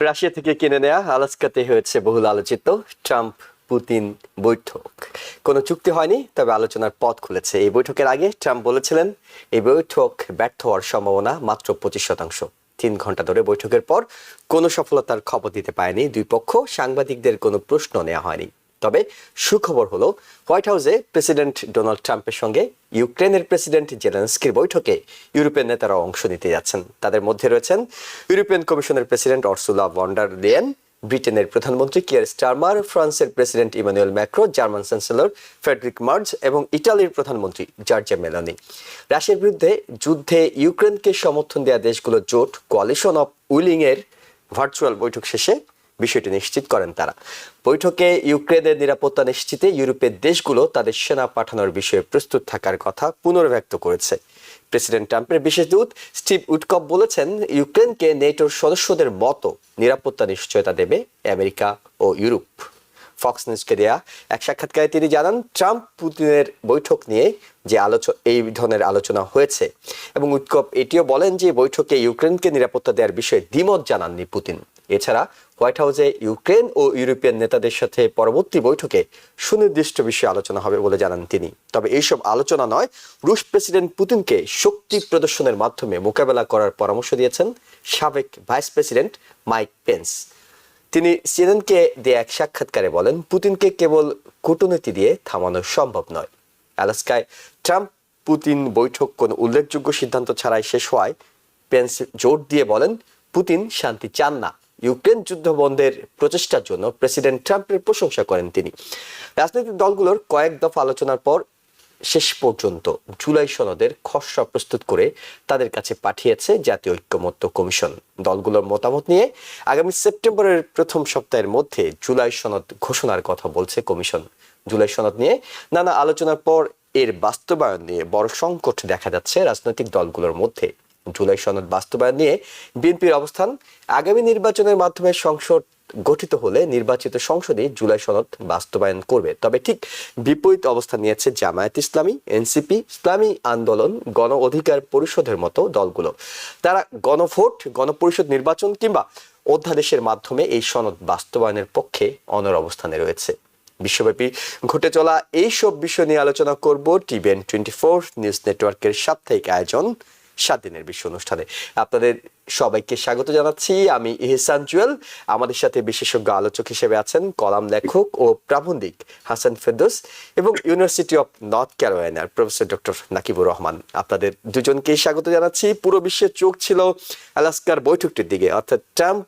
Russia থেকে কিনে নেওয়া আলাস্কাতে হয়েছে বহুল আলোচিত ট্রাম্প পুতিন বৈঠক। কোনো চুক্তি হয়নি, তবে আলোচনার পথ খুলেছে। এই বৈঠকের আগে ট্রাম্প বলেছিলেন এই বৈঠক ব্যর্থ হওয়ার সম্ভাবনা মাত্র 25%। 3 ঘন্টা ধরে বৈঠকের পর কোনো সফলতার খবর দিতে পারেনি দুই পক্ষ। সাংবাদিকদের কোনো প্রশ্ন নেওয়া হয়নি। তবে সুখবর হলো, হোয়াইট হাউসে প্রেসিডেন্ট ডোনাল্ড ট্রাম্পের সঙ্গে ইউক্রেনের প্রেসিডেন্ট জেলেনস্কির বৈঠকে ইউরোপিয়ান নেতারা অংশ নিতে যাচ্ছেন। তাদের মধ্যে রয়েছেন ইউরোপিয়ান কমিশনের president Ursula von der Leyen, ব্রিটেনের প্রধানমন্ত্রী কিয়ার স্টারমার, ফ্রান্সের president Emmanuel Macron, German chancellor Friedrich Merz এবং ইটালির প্রধানমন্ত্রী জর্জিয়া মেলোনি। রাশিয়ার বিরুদ্ধে যুদ্ধে ইউক্রেনকে সমর্থন দেওয়া দেশগুলোর জোট কোয়ালিশন অফ উইলিং এর ভার্চুয়াল বৈঠক শেষে বিষয়টি নিশ্চিত করেন তারা। বৈঠকে ইউক্রেনের নিরাপত্তা নিশ্চিতে ইউরোপের দেশগুলো তাদের সেনা পাঠানোর বিষয়ে প্রস্তুত থাকার কথা পুনর্ব্যক্ত করেছে। প্রেসিডেন্ট ট্রাম্পের বিশেষ দূত স্টিভ উডকপ বলেছেন, ইউক্রেনকে নেটোর সদস্যদের মতো নিরাপত্তা নিশ্চয়তা দেবে আমেরিকা ও ইউরোপ। ফক্স নিউজকে দেয়া এক সাক্ষাৎকারে তিনি জানান, ট্রাম্প পুতিনের বৈঠক নিয়ে যে এই ধরনের আলোচনা হয়েছে, এবং উডকপ এটিও বলেন যে বৈঠকে ইউক্রেনকে নিরাপত্তা দেওয়ার বিষয়ে দ্বিমত জানাননি পুতিন। এছাড়া হোয়াইট হাউসে ইউক্রেন ও ইউরোপিয়ান নেতাদের সাথে পরবর্তী বৈঠকে সুনির্দিষ্ট বিষয়ে আলোচনা হবে বলে জানান তিনি। তবে এইসব আলোচনা নয়, রুশ প্রেসিডেন্ট পুতিনকে শক্তি প্রদর্শনের মাধ্যমে মোকাবেলা করার পরামর্শ দিয়েছেন সাবেক ভাইস প্রেসিডেন্ট মাইক পেন্স। তিনি সিএনএনকে দেয়া এক সাক্ষাৎকারে বলেন, পুতিনকে কেবল কূটনীতি দিয়ে থামানো সম্ভব নয়। আলাস্কায় ট্রাম্প পুতিন বৈঠক কোনো উল্লেখযোগ্য সিদ্ধান্ত ছাড়াই শেষ হওয়ায় পেন্স জোর দিয়ে বলেন, পুতিন শান্তি চান না। ইউক্রেন যুদ্ধ বন্ধের প্রচেষ্টার জন্য প্রেসিডেন্ট ট্রাম্পের প্রশংসা করেন তিনি। রাজনৈতিক দলগুলোর কয়েক দফা আলোচনার পর শেষ পর্যন্ত জুলাই সনদের খসড়া প্রস্তুত করে তাদের কাছে পাঠিয়েছে জাতীয় ঐক্যমত্য কমিশন। দলগুলোর মতামত নিয়ে আগামী সেপ্টেম্বরের প্রথম সপ্তাহের মধ্যে জুলাই সনদ ঘোষণার কথা বলছে কমিশন। জুলাই সনদ নিয়ে নানা আলোচনার পর এর বাস্তবায়ন নিয়ে বড় সংকট দেখা যাচ্ছে রাজনৈতিক দলগুলোর মধ্যে। জুলাই সনদ বাস্তবায়ন নিয়ে বিএনপির অবস্থান, আগামী নির্বাচনের মাধ্যমে সংসদ গঠিত হলে নির্বাচিত সংসদে জুলাই সনদ বাস্তবায়ন করবে। তবে ঠিক বিপরীত অবস্থান নিয়েছে জামায়াত ইসলামী, এনসিপি, ইসলামী আন্দোলন, গণ অধিকার পরিষদের মতো দলগুলো। তারা গণভোট, গণপরিষদ নির্বাচন কিংবা অধ্যাদেশের মাধ্যমে এই সনদ বাস্তবায়নের পক্ষে অনড় অবস্থানে রয়েছে। বিশ্বব্যাপী ঘটে চলা এইসব বিষয় নিয়ে আলোচনা করব টিভিএন 24 নিউজ নেটওয়ার্কের সাপ্তাহিক আয়োজন 7 দিনের বিশ্ব অনুষ্ঠানে। আপনাদের সবাইকে স্বাগত জানাচ্ছি। আমি ইহসান জুয়েল। আমাদের সাথে বিশেষজ্ঞ আলোচক হিসেবে আছেন কলাম লেখক ও প্রাবন্ধিক হাসান ফেরদৌস এবং ইউনিভার্সিটি অফ নর্থ ক্যারোলাইনার প্রফেসর ডক্টর নাকিবুর রহমান। আপনাদের দুজনকেই স্বাগত জানাচ্ছি। পুরো বিশ্বের চোখ ছিল আলাস্কার বৈঠকটির দিকে, অর্থাৎ ট্রাম্প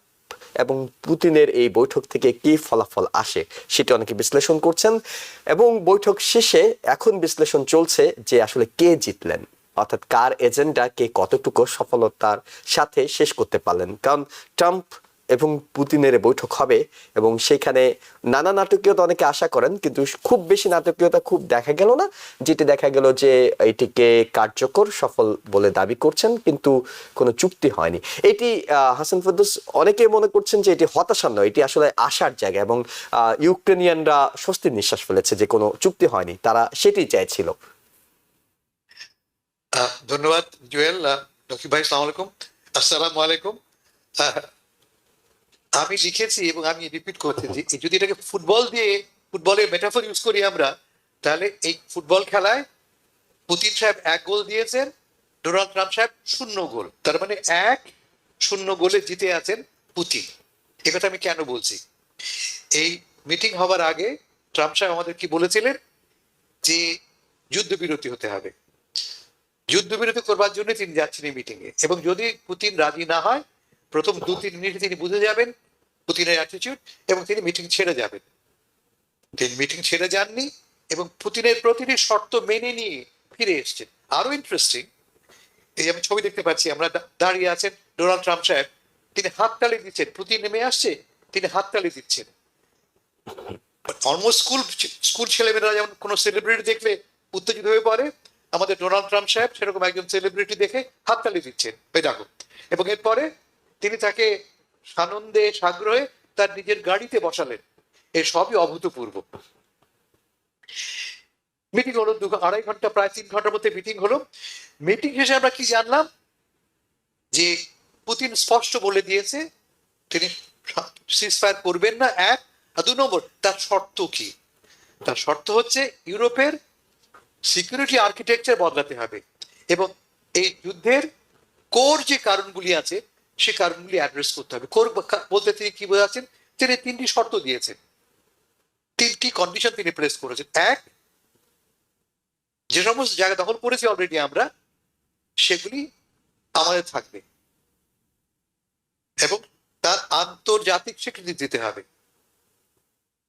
এবং পুতিনের এই বৈঠক থেকে কি ফলাফল আসে সেটা অনেকে বিশ্লেষণ করছেন, এবং বৈঠক শেষে এখন বিশ্লেষণ চলছে যে আসলে কে জিতলেন, অর্থাৎ কার এজেন্ডা কে কতটুকু সফলতার সাথে শেষ করতে পারলেন। কারণ ট্রাম্প এবং পুতিনের বৈঠক হবে এবং সেখানে নানা নাটকীয়তা অনেকে আশা করেন, কিন্তু খুব বেশি নাটকীয়তা খুব দেখা গেল না। যেটি দেখা গেল যে এটিকে কার্যকর সফল বলে দাবি করছেন, কিন্তু কোনো চুক্তি হয়নি। এটি হাসান ফেরদৌস, অনেকে মনে করছেন যে এটি হতাশার নয়, এটি আসলে আশার জায়গা, এবং ইউক্রেনিয়ানরা স্বস্তির নিঃশ্বাস ফেলেছে যে কোনো চুক্তি হয়নি, তারা সেটি চাইছিল। ধন্যবাদ জুয়েল। রকিব ভাই, আসসালামু আলাইকুম। আসসালামু আলাইকুম। আমি লিখেছি এবং আমি রিপিট করতেছি, যদি এটাকে ফুটবলের মেটাফর ইউজ করি আমরা, তাহলে এই ফুটবল খেলায় পুতিন সাহেব 1 গোল দিয়েছেন, ডোনাল্ড ট্রাম্প সাহেব 0 গোল। তার মানে 1-0 গোলে জিতে আছেন পুতিন। একথা আমি কেন বলছি, এই মিটিং হবার আগে ট্রাম্প সাহেব আমাদের কি বলেছিলেন যে যুদ্ধবিরতি হতে হবে, যুদ্ধবিরতি করবার জন্য তিনি যাচ্ছেন এই মিটিং এ, এবং যদি পুতিন রাজি না হয় প্রথম 2-3 মিনিটে তিনি বুঝে যাবেন পুতিনের অ্যাটিটিউড, এবং তিনি মিটিং ছেড়ে যাবেন। তিনি মিটিং ছেড়ে যাননি এবং পুতিনের প্রতিটি শর্ত মেনে নিয়ে ফিরে এসছেন। আরো ইন্টারেস্টিং, এই যে আমি ছবি দেখতে পাচ্ছি, আমরা দাঁড়িয়ে আছেন ডোনাল্ড ট্রাম্প সাহেব, তিনি হাততালি দিচ্ছেন, পুতিন নেমে আসছে, তিনি হাততালি দিচ্ছেন। অলমোস্ট স্কুল ছেলেমেয়েরা যেমন কোনো সেলিব্রিটি দেখলে উত্তেজিত হয়ে পড়ে, আমাদের ডোনাল্ড ট্রাম্প সাহেব সেরকম একজন সেলিব্রিটি দেখে হাততালি দিচ্ছেন, এই দেখো। এবং এরপরে তিনি তাকে সানন্দে সাগ্রহে তার নিজের গাড়িতে বসালেন। এই সবই অভূতপূর্ব। মিটিং হলো 2-2.5 ঘন্টা, প্রায় 3 ঘন্টার মধ্যে মিটিং হলো। মিটিং শেষে আমরা কি জানলাম যে পুতিন স্পষ্ট বলে দিয়েছে তিনি সিজফায়ার করবেন না, এক। আর 2 নম্বর, তার শর্ত কি? তার শর্ত হচ্ছে ইউরোপের সিকিউরিটি আর্কিটেকচার বদলাতে হবে এবং এই যুদ্ধের কোর যে কারণগুলি আছে সে কারণগুলি অ্যাড্রেস করতে হবে। কোর বলতে তিনি কি বোঝাচ্ছেন? তিনি 3টি শর্ত দিয়েছেন, 3টি কন্ডিশন তিনি প্লেস করেছেন। এক, যে সমস্ত জায়গা দখল করেছি অলরেডি আমরা, সেগুলি আমাদের থাকবে এবং তার আন্তর্জাতিক স্বীকৃতি দিতে হবে।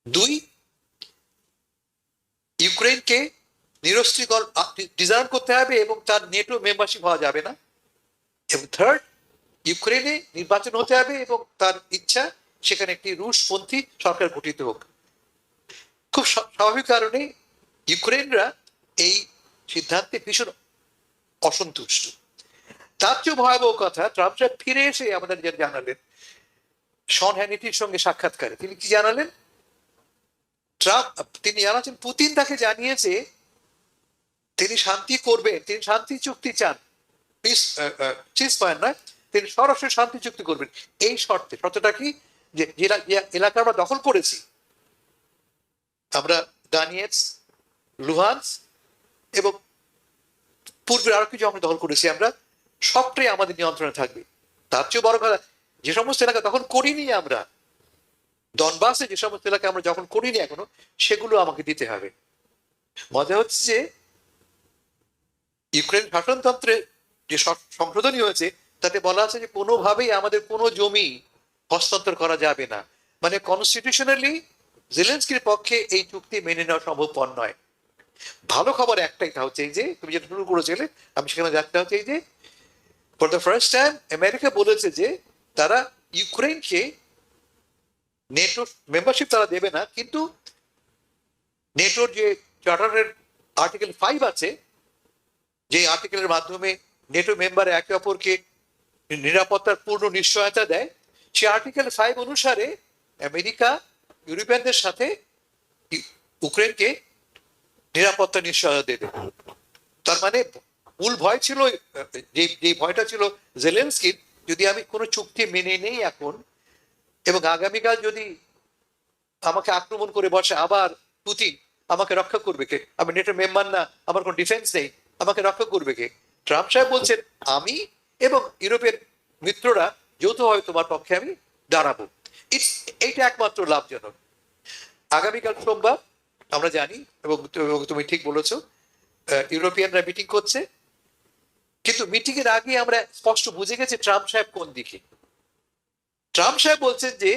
2, ইউক্রেনকে নিরস্ত্রীকরণ ডিজার্ভ করতে হবে এবং তার নেটো মেম্বারশিপ হওয়া যাবে না। এবং 3rd, ইউক্রেনে নির্বাচন হতে হবে এবং তার ইচ্ছা সেখানে একটি রুশপন্থী সরকার গঠিত হোক। খুব স্বাভাবিক কারণে ইউক্রেনরা এই সিদ্ধান্তে ভীষণ অসন্তুষ্ট। তার চেয়ে ভয়াবহ কথা, ট্রাম্প সাহেব ফিরে এসে আমাদের জানালেন শন হ্যানিটির সঙ্গে সাক্ষাৎকারে তিনি কি জানালেন? তিনি জানাচ্ছেন পুতিন তাকে জানিয়েছে তিনি শান্তি করবেন, তিনি শান্তি চুক্তি চান, পিস সিজফায়ার নয়, তিনি সরাসরি শান্তি চুক্তি করবেন এই শর্তে। শর্তটা কি? যে এলাকা আমরা দখল করেছি, আমরা দানিয়েৎস, লুহান্স এবং পূর্বের আরো কিছু আমরা দখল করেছি, আমরা সবটাই আমাদের নিয়ন্ত্রণে থাকবে। তার চেয়ে বড় কথা, যে সমস্ত এলাকা দখল করিনি আমরা, ডনবাসে যে সমস্ত এলাকা আমরা যখন করিনি এখনো, সেগুলো আমাকে দিতে হবে। মজা হচ্ছে যে ইউক্রেন শাসনতন্ত্রে যে সংশোধনী হয়েছে তাতে বলা আছে যে কোনোভাবেই আমাদের কোনো জমি হস্তান্তর করা যাবে না। মানে কনস্টিটিউশনালি জেলেনস্কির পক্ষে এই চুক্তি মেনে নেওয়া সম্ভবপর নয়। ভালো খবর একটাই, তা হচ্ছে এই যে তুমি যেটা শুরু করেছিলে, আমি সেখানে যাচ্ছি, হচ্ছে এই যে for the first time America বলেছে যে তারা ইউক্রেনকে নেটো মেম্বারশিপ তারা দেবে না, কিন্তু নেটোর যে চার্টারের আর্টিকেল 5 আছে, যে আর্টিকেলের মাধ্যমে নেটো মেম্বার একে অপরকে নিরাপত্তার পূর্ণ নিশ্চয়তা দেয়, সে আর্টিকেল 5 অনুসারে আমেরিকা ইউরোপিয়ানদের সাথে ইউক্রেনকে নিরাপত্তা নিশ্চয়তা দেবে। তার মানে মূল ভয় ছিল, যে ভয়টা ছিল জেলেনস্কির, যদি আমি কোনো চুক্তি মেনে নেই এখন এবং আগামীকাল যদি আমাকে আক্রমণ করে বসে আবার পুতিন, আমাকে রক্ষা করবে কে? আমি নেটো মেম্বার না, আমার কোনো ডিফেন্স নেই, আমাকে রক্ষা করবে কে? ট্রাম্প সাহেব বলছেন আমি এবং ইউরোপের মিত্ররা যৌথভাবে তোমার পক্ষে আমি দাঁড়াবো। এইটা একমাত্র লাভজনক। আগামীকাল সোমবার আমরা জানি এবং তুমি ঠিক বলেছো, ইউরোপিয়ানরা মিটিং করছে, কিন্তু মিটিং এর আগে আমরা স্পষ্ট বুঝে গেছি ট্রাম্প সাহেব কোন দিকে। ট্রাম্প সাহেব বলছেন যে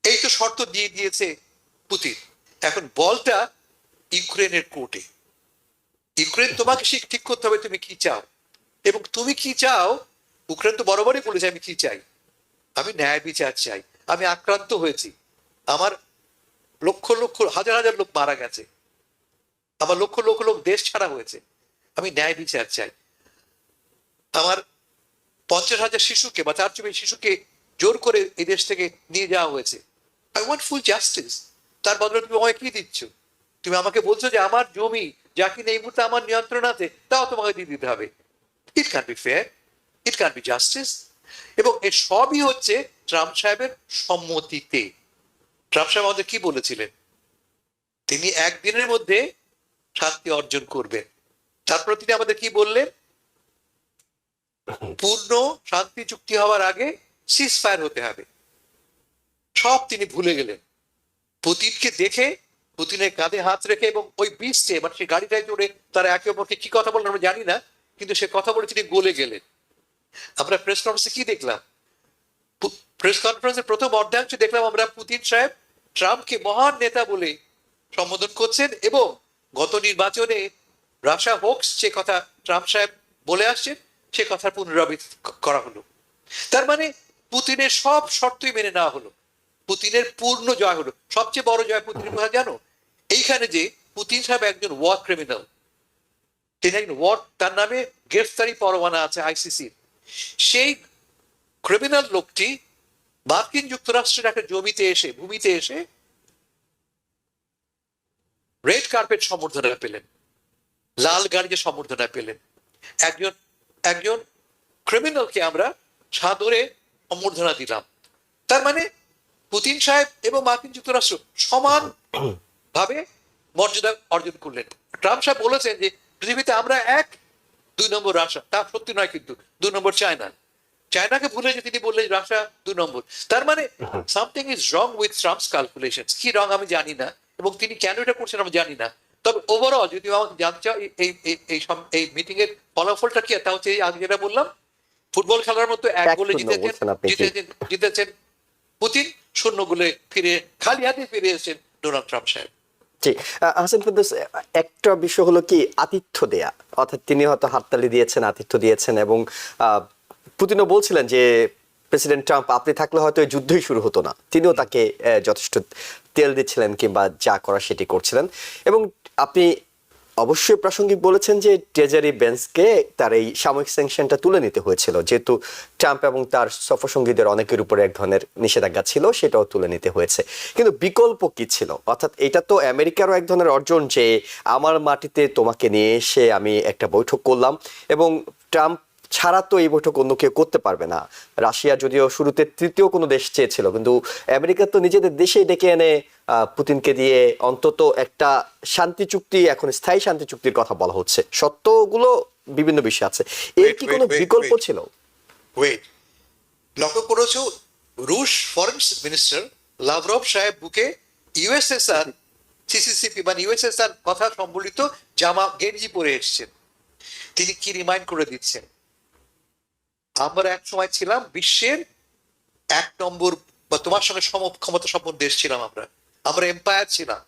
এই তো শর্ত দিয়ে দিয়েছে পুতিন, এখন বলটা ইউক্রেনের কোর্টে। ইউক্রেন তোমাকে ঠিক করতে হবে তুমি কি চাও, এবং তুমি কি চাও ইউক্রেন তো বরাবরই বলেছে আমি কি চাই, আমি ন্যায় বিচার চাই, আমি আক্রান্ত হয়েছি, আমার লক্ষ লক্ষ হাজার হাজার লোক মারা গেছে, আমার লক্ষ লক্ষ লোক দেশ ছাড়া হয়েছে, আমি ন্যায় বিচার চাই, আমার 50,000 শিশুকে বা তার চেয়ে শিশুকে জোর করে এই দেশ থেকে নিয়ে যাওয়া হয়েছে, আই ওয়ান্ট ফুল জাস্টিস। তার বদলে তুমি আমাকে কি দিচ্ছ? তুমি আমাকে বলছো যে আমার জমি যা কিনা এই মুহূর্তে আমার নিয়ন্ত্রণ আছে তাও তোমাকে দিয়ে দিতে হবে। It can be fair, it can be justice. এবং এর সবই হচ্ছে ট্রাম্প সাহেবের সম্মতিতে। ট্রাম্প সাহেব আমাদের কি বলেছিলেন? তিনি একদিনের মধ্যে শান্তি অর্জন করবেন। তারপর তিনি আমাদের কি বললেন? পূর্ণ শান্তি চুক্তি হওয়ার আগে সিজফায়ার হতে হবে। সব তিনি ভুলে গেলেন। পুতিনকে দেখে, পুতিনের কাঁধে হাত রেখে এবং ওই বিচে মানে সেই গাড়িটায় চড়ে তারা একে অপরকে কি কথা বলেন আমরা জানি না, কিন্তু সে কথা বলে তিনি গলে গেলেন। আমরা প্রেস কনফারেন্সে কি দেখলাম? প্রেস কনফারেন্সের প্রথম অর্ধাংশ দেখলাম আমরা পুতিন সাহেব ট্রাম্পকে মহান নেতা বলে সম্বোধন করছেন এবং গত নির্বাচনে রাশিয়া হোক্স যে কথা ট্রাম্প সাহেব বলে আসছেন সে কথার পুনরাবৃত্তি করা হলো। তার মানে পুতিনের সব শর্তই মেনে নেওয়া হলো, পুতিনের পূর্ণ জয় হলো। সবচেয়ে বড় জয় পুতিনের কথা জানো? এইখানে যে পুতিন সাহেব একজন ওয়ার ক্রিমিনাল, তিনি একজন ওয়ার, তার নামে গ্রেফতারি পরোয়ানা আছে আইসিসির। সেই ক্রিমিনাল লোকটি মার্কিন যুক্তরাষ্ট্রের একটা ভূমিতে এসে রেড কার্পেট সম্বর্ধনা পেলেন, লাল গাড়িতে সম্বর্ধনা পেলেন। একজন ক্রিমিনালকে আমরা সাদরে সম্বর্ধনা দিলাম। তার মানে পুতিন সাহেব এবং মার্কিন যুক্তরাষ্ট্র সমান ভাবে মর্যাদা অর্জন করলেন। ট্রাম্প সাহেব বলেছেন যে পৃথিবীতে আমরা এক, 2 নম্বর রাশিয়া। তা সত্যি নয়, কিন্তু 2 নম্বর চায়না। চায়নাকে ভুলে যে তিনি বললেন রাশিয়া 2 নম্বর। তার মানে something is wrong with Trump's calculation. কি রং আমি জানি না, এবং তিনি কেন এটা করছেন আমি জানি না। তবে ওভারঅল যদি আমাকে জানতে চাও এই মিটিং এর ফলাফলটা কি, তা হচ্ছে আগে যেটা বললাম, ফুটবল খেলার মতো 1 গোলে 1-0 জিতেছেন বলছেন আপনি, জি। জিতেছেন পুতিন, 0 গোলে ফিরে খালি হাতে ফিরে এসেছেন ডোনাল্ড ট্রাম্প সাহেব। জি। হাসান ফেরদৌস, একটা বিষয় হলো কি আতিথ্য দেয়া, অর্থাৎ তিনি হয়তো হাততালি দিয়েছেন, আতিথ্য দিয়েছেন, এবং পুতিনও বলছিলেন যে প্রেসিডেন্ট ট্রাম্প আপনি থাকলে হয়তো এই যুদ্ধই শুরু হতো না। তিনিও তাকে যথেষ্ট তেল দিচ্ছিলেন কিংবা যা করা সেটি করছিলেন। এবং আপনি অবশ্যই প্রাসঙ্গিক বলেছেন যে ট্রেজারি বেঞ্চকে তার এই সাময়িক স্যাংশনটা তুলে নিতে হয়েছিল, যেহেতু ট্রাম্প এবং তার সফরসঙ্গীদের অনেকের উপরে এক ধরনের নিষেধাজ্ঞা ছিল, সেটাও তুলে নিতে হয়েছে। কিন্তু বিকল্প কি ছিল? অর্থাৎ এটা তো আমেরিকারও এক ধরনের অর্জন যে আমার মাটিতে তোমাকে নিয়ে এসে আমি একটা বৈঠক করলাম, এবং ট্রাম্প ছাড়া তো এই বৈঠক অন্য কেউ করতে পারবে না। রাশিয়া যদিও শুরুতে তৃতীয় কোনো দেশ চেয়েছিল, কিন্তু আমেরিকা তো নিজেদের দেশেই ডেকে এনে পুতিনকে দিয়ে অন্তত একটা শান্তি চুক্তি, এখন স্থায়ী শান্তি চুক্তির কথা বলা হচ্ছে। সত্যগুলো বিভিন্ন বিষয় আছে, এর কি কোনো বিকল্প ছিল? ওয়েট, লক্ষ্য করেছো রুশ ফরেন মিনিস্টার লাভরভ সাহেব বুকে ইউএসএসআর সিসিসিপি মানে ইউএসএসআর কথা সম্বলিত জামা গেঞ্জি পরে এসেছেন। তিনি কি রিমাইন্ড করে দিচ্ছেন, আমরা এক সময় ছিলাম বিশ্বের 1 নম্বর বা তোমার সঙ্গে সম ক্ষমতা সম্পন্ন দেশ ছিলাম, আমরা এম্পায়ার ছিলাম।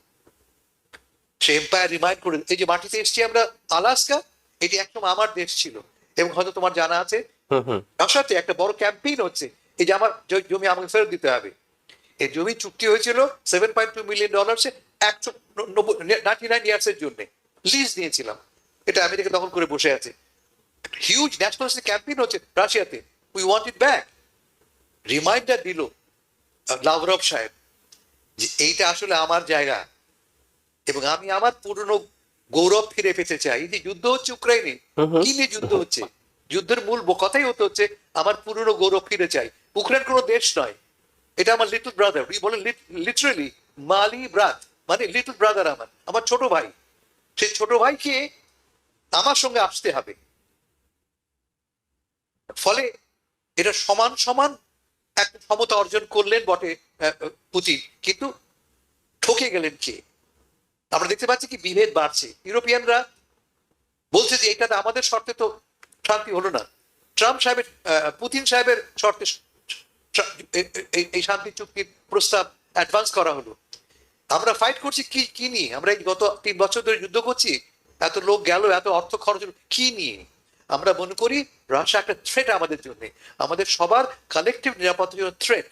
সে এম্পায়ার রিমাইন্ড করে, এই যে মাটিতে এসেছি আমরা আলাস্কা, এটি একসময় আমার দেশ ছিল। এবং হয়তো তোমার জানা আছে রাশিয়াতে একটা বড় ক্যাম্পেইন হচ্ছে, এই যে আমার জমি আমাকে ফেরত দিতে হবে। এই জমি চুক্তি হয়েছিল $7.2 মিলিয়ন, 199 ইয়ার্সের জন্য লিজ নিয়েছিলাম। এটা আমেরিকা দখল করে বসে আছে। হিউজ ন্যাশনালিস্টিক ক্যাম্পেইন হচ্ছে রাশিয়াতে, we want it back. Reminder দিল লাভরভ সাহেব যে এইটা আসলে আমার জায়গা, এবং আমি আমার পুরনো গৌরব ফিরে পেতে চাই। এই যে যুদ্ধ হচ্ছে ইউক্রেনে, কি নিয়ে যুদ্ধ হচ্ছে? যুদ্ধের মূল কথাই হচ্ছে আমার পুরনো গৌরব ফিরে চাই। ইউক্রেন কোনো দেশ নয়, এটা আমার লিটল ব্রাদার। বলে লিটারালি মালি ব্রাত, মানে লিটল ব্রাদার, আমার ছোট ভাই। সেই ছোট ভাইকে আমার সঙ্গে আসতে হবে। ফলে এটা সমান সমান এক ক্ষমতা অর্জন করলেন বটে পুতিন, কিন্তু ঠকে গেলেন কে? আমরা দেখতে পাচ্ছি কি বিভেদ বাড়ছে। ইউরোপিয়ানরা বলছে যে এটা আমাদের শর্তে তো শান্তি হলো না, ট্রাম্প সাহেবের পুতিন সাহেবের শর্তে এই শান্তি চুক্তির প্রস্তাব অ্যাডভান্স করা হলো। আমরা ফাইট করছি কি কি নিয়ে? আমরা এই গত 3 বছর ধরে যুদ্ধ করছি, এত লোক গেল, এত অর্থ খরচ হলো, কি নিয়ে? আমরা মনে করি রাশিয়া একটা থ্রেট আমাদের জন্য, আমাদের সবার কালেকটিভ নিরাপত্তার জন্য থ্রেট।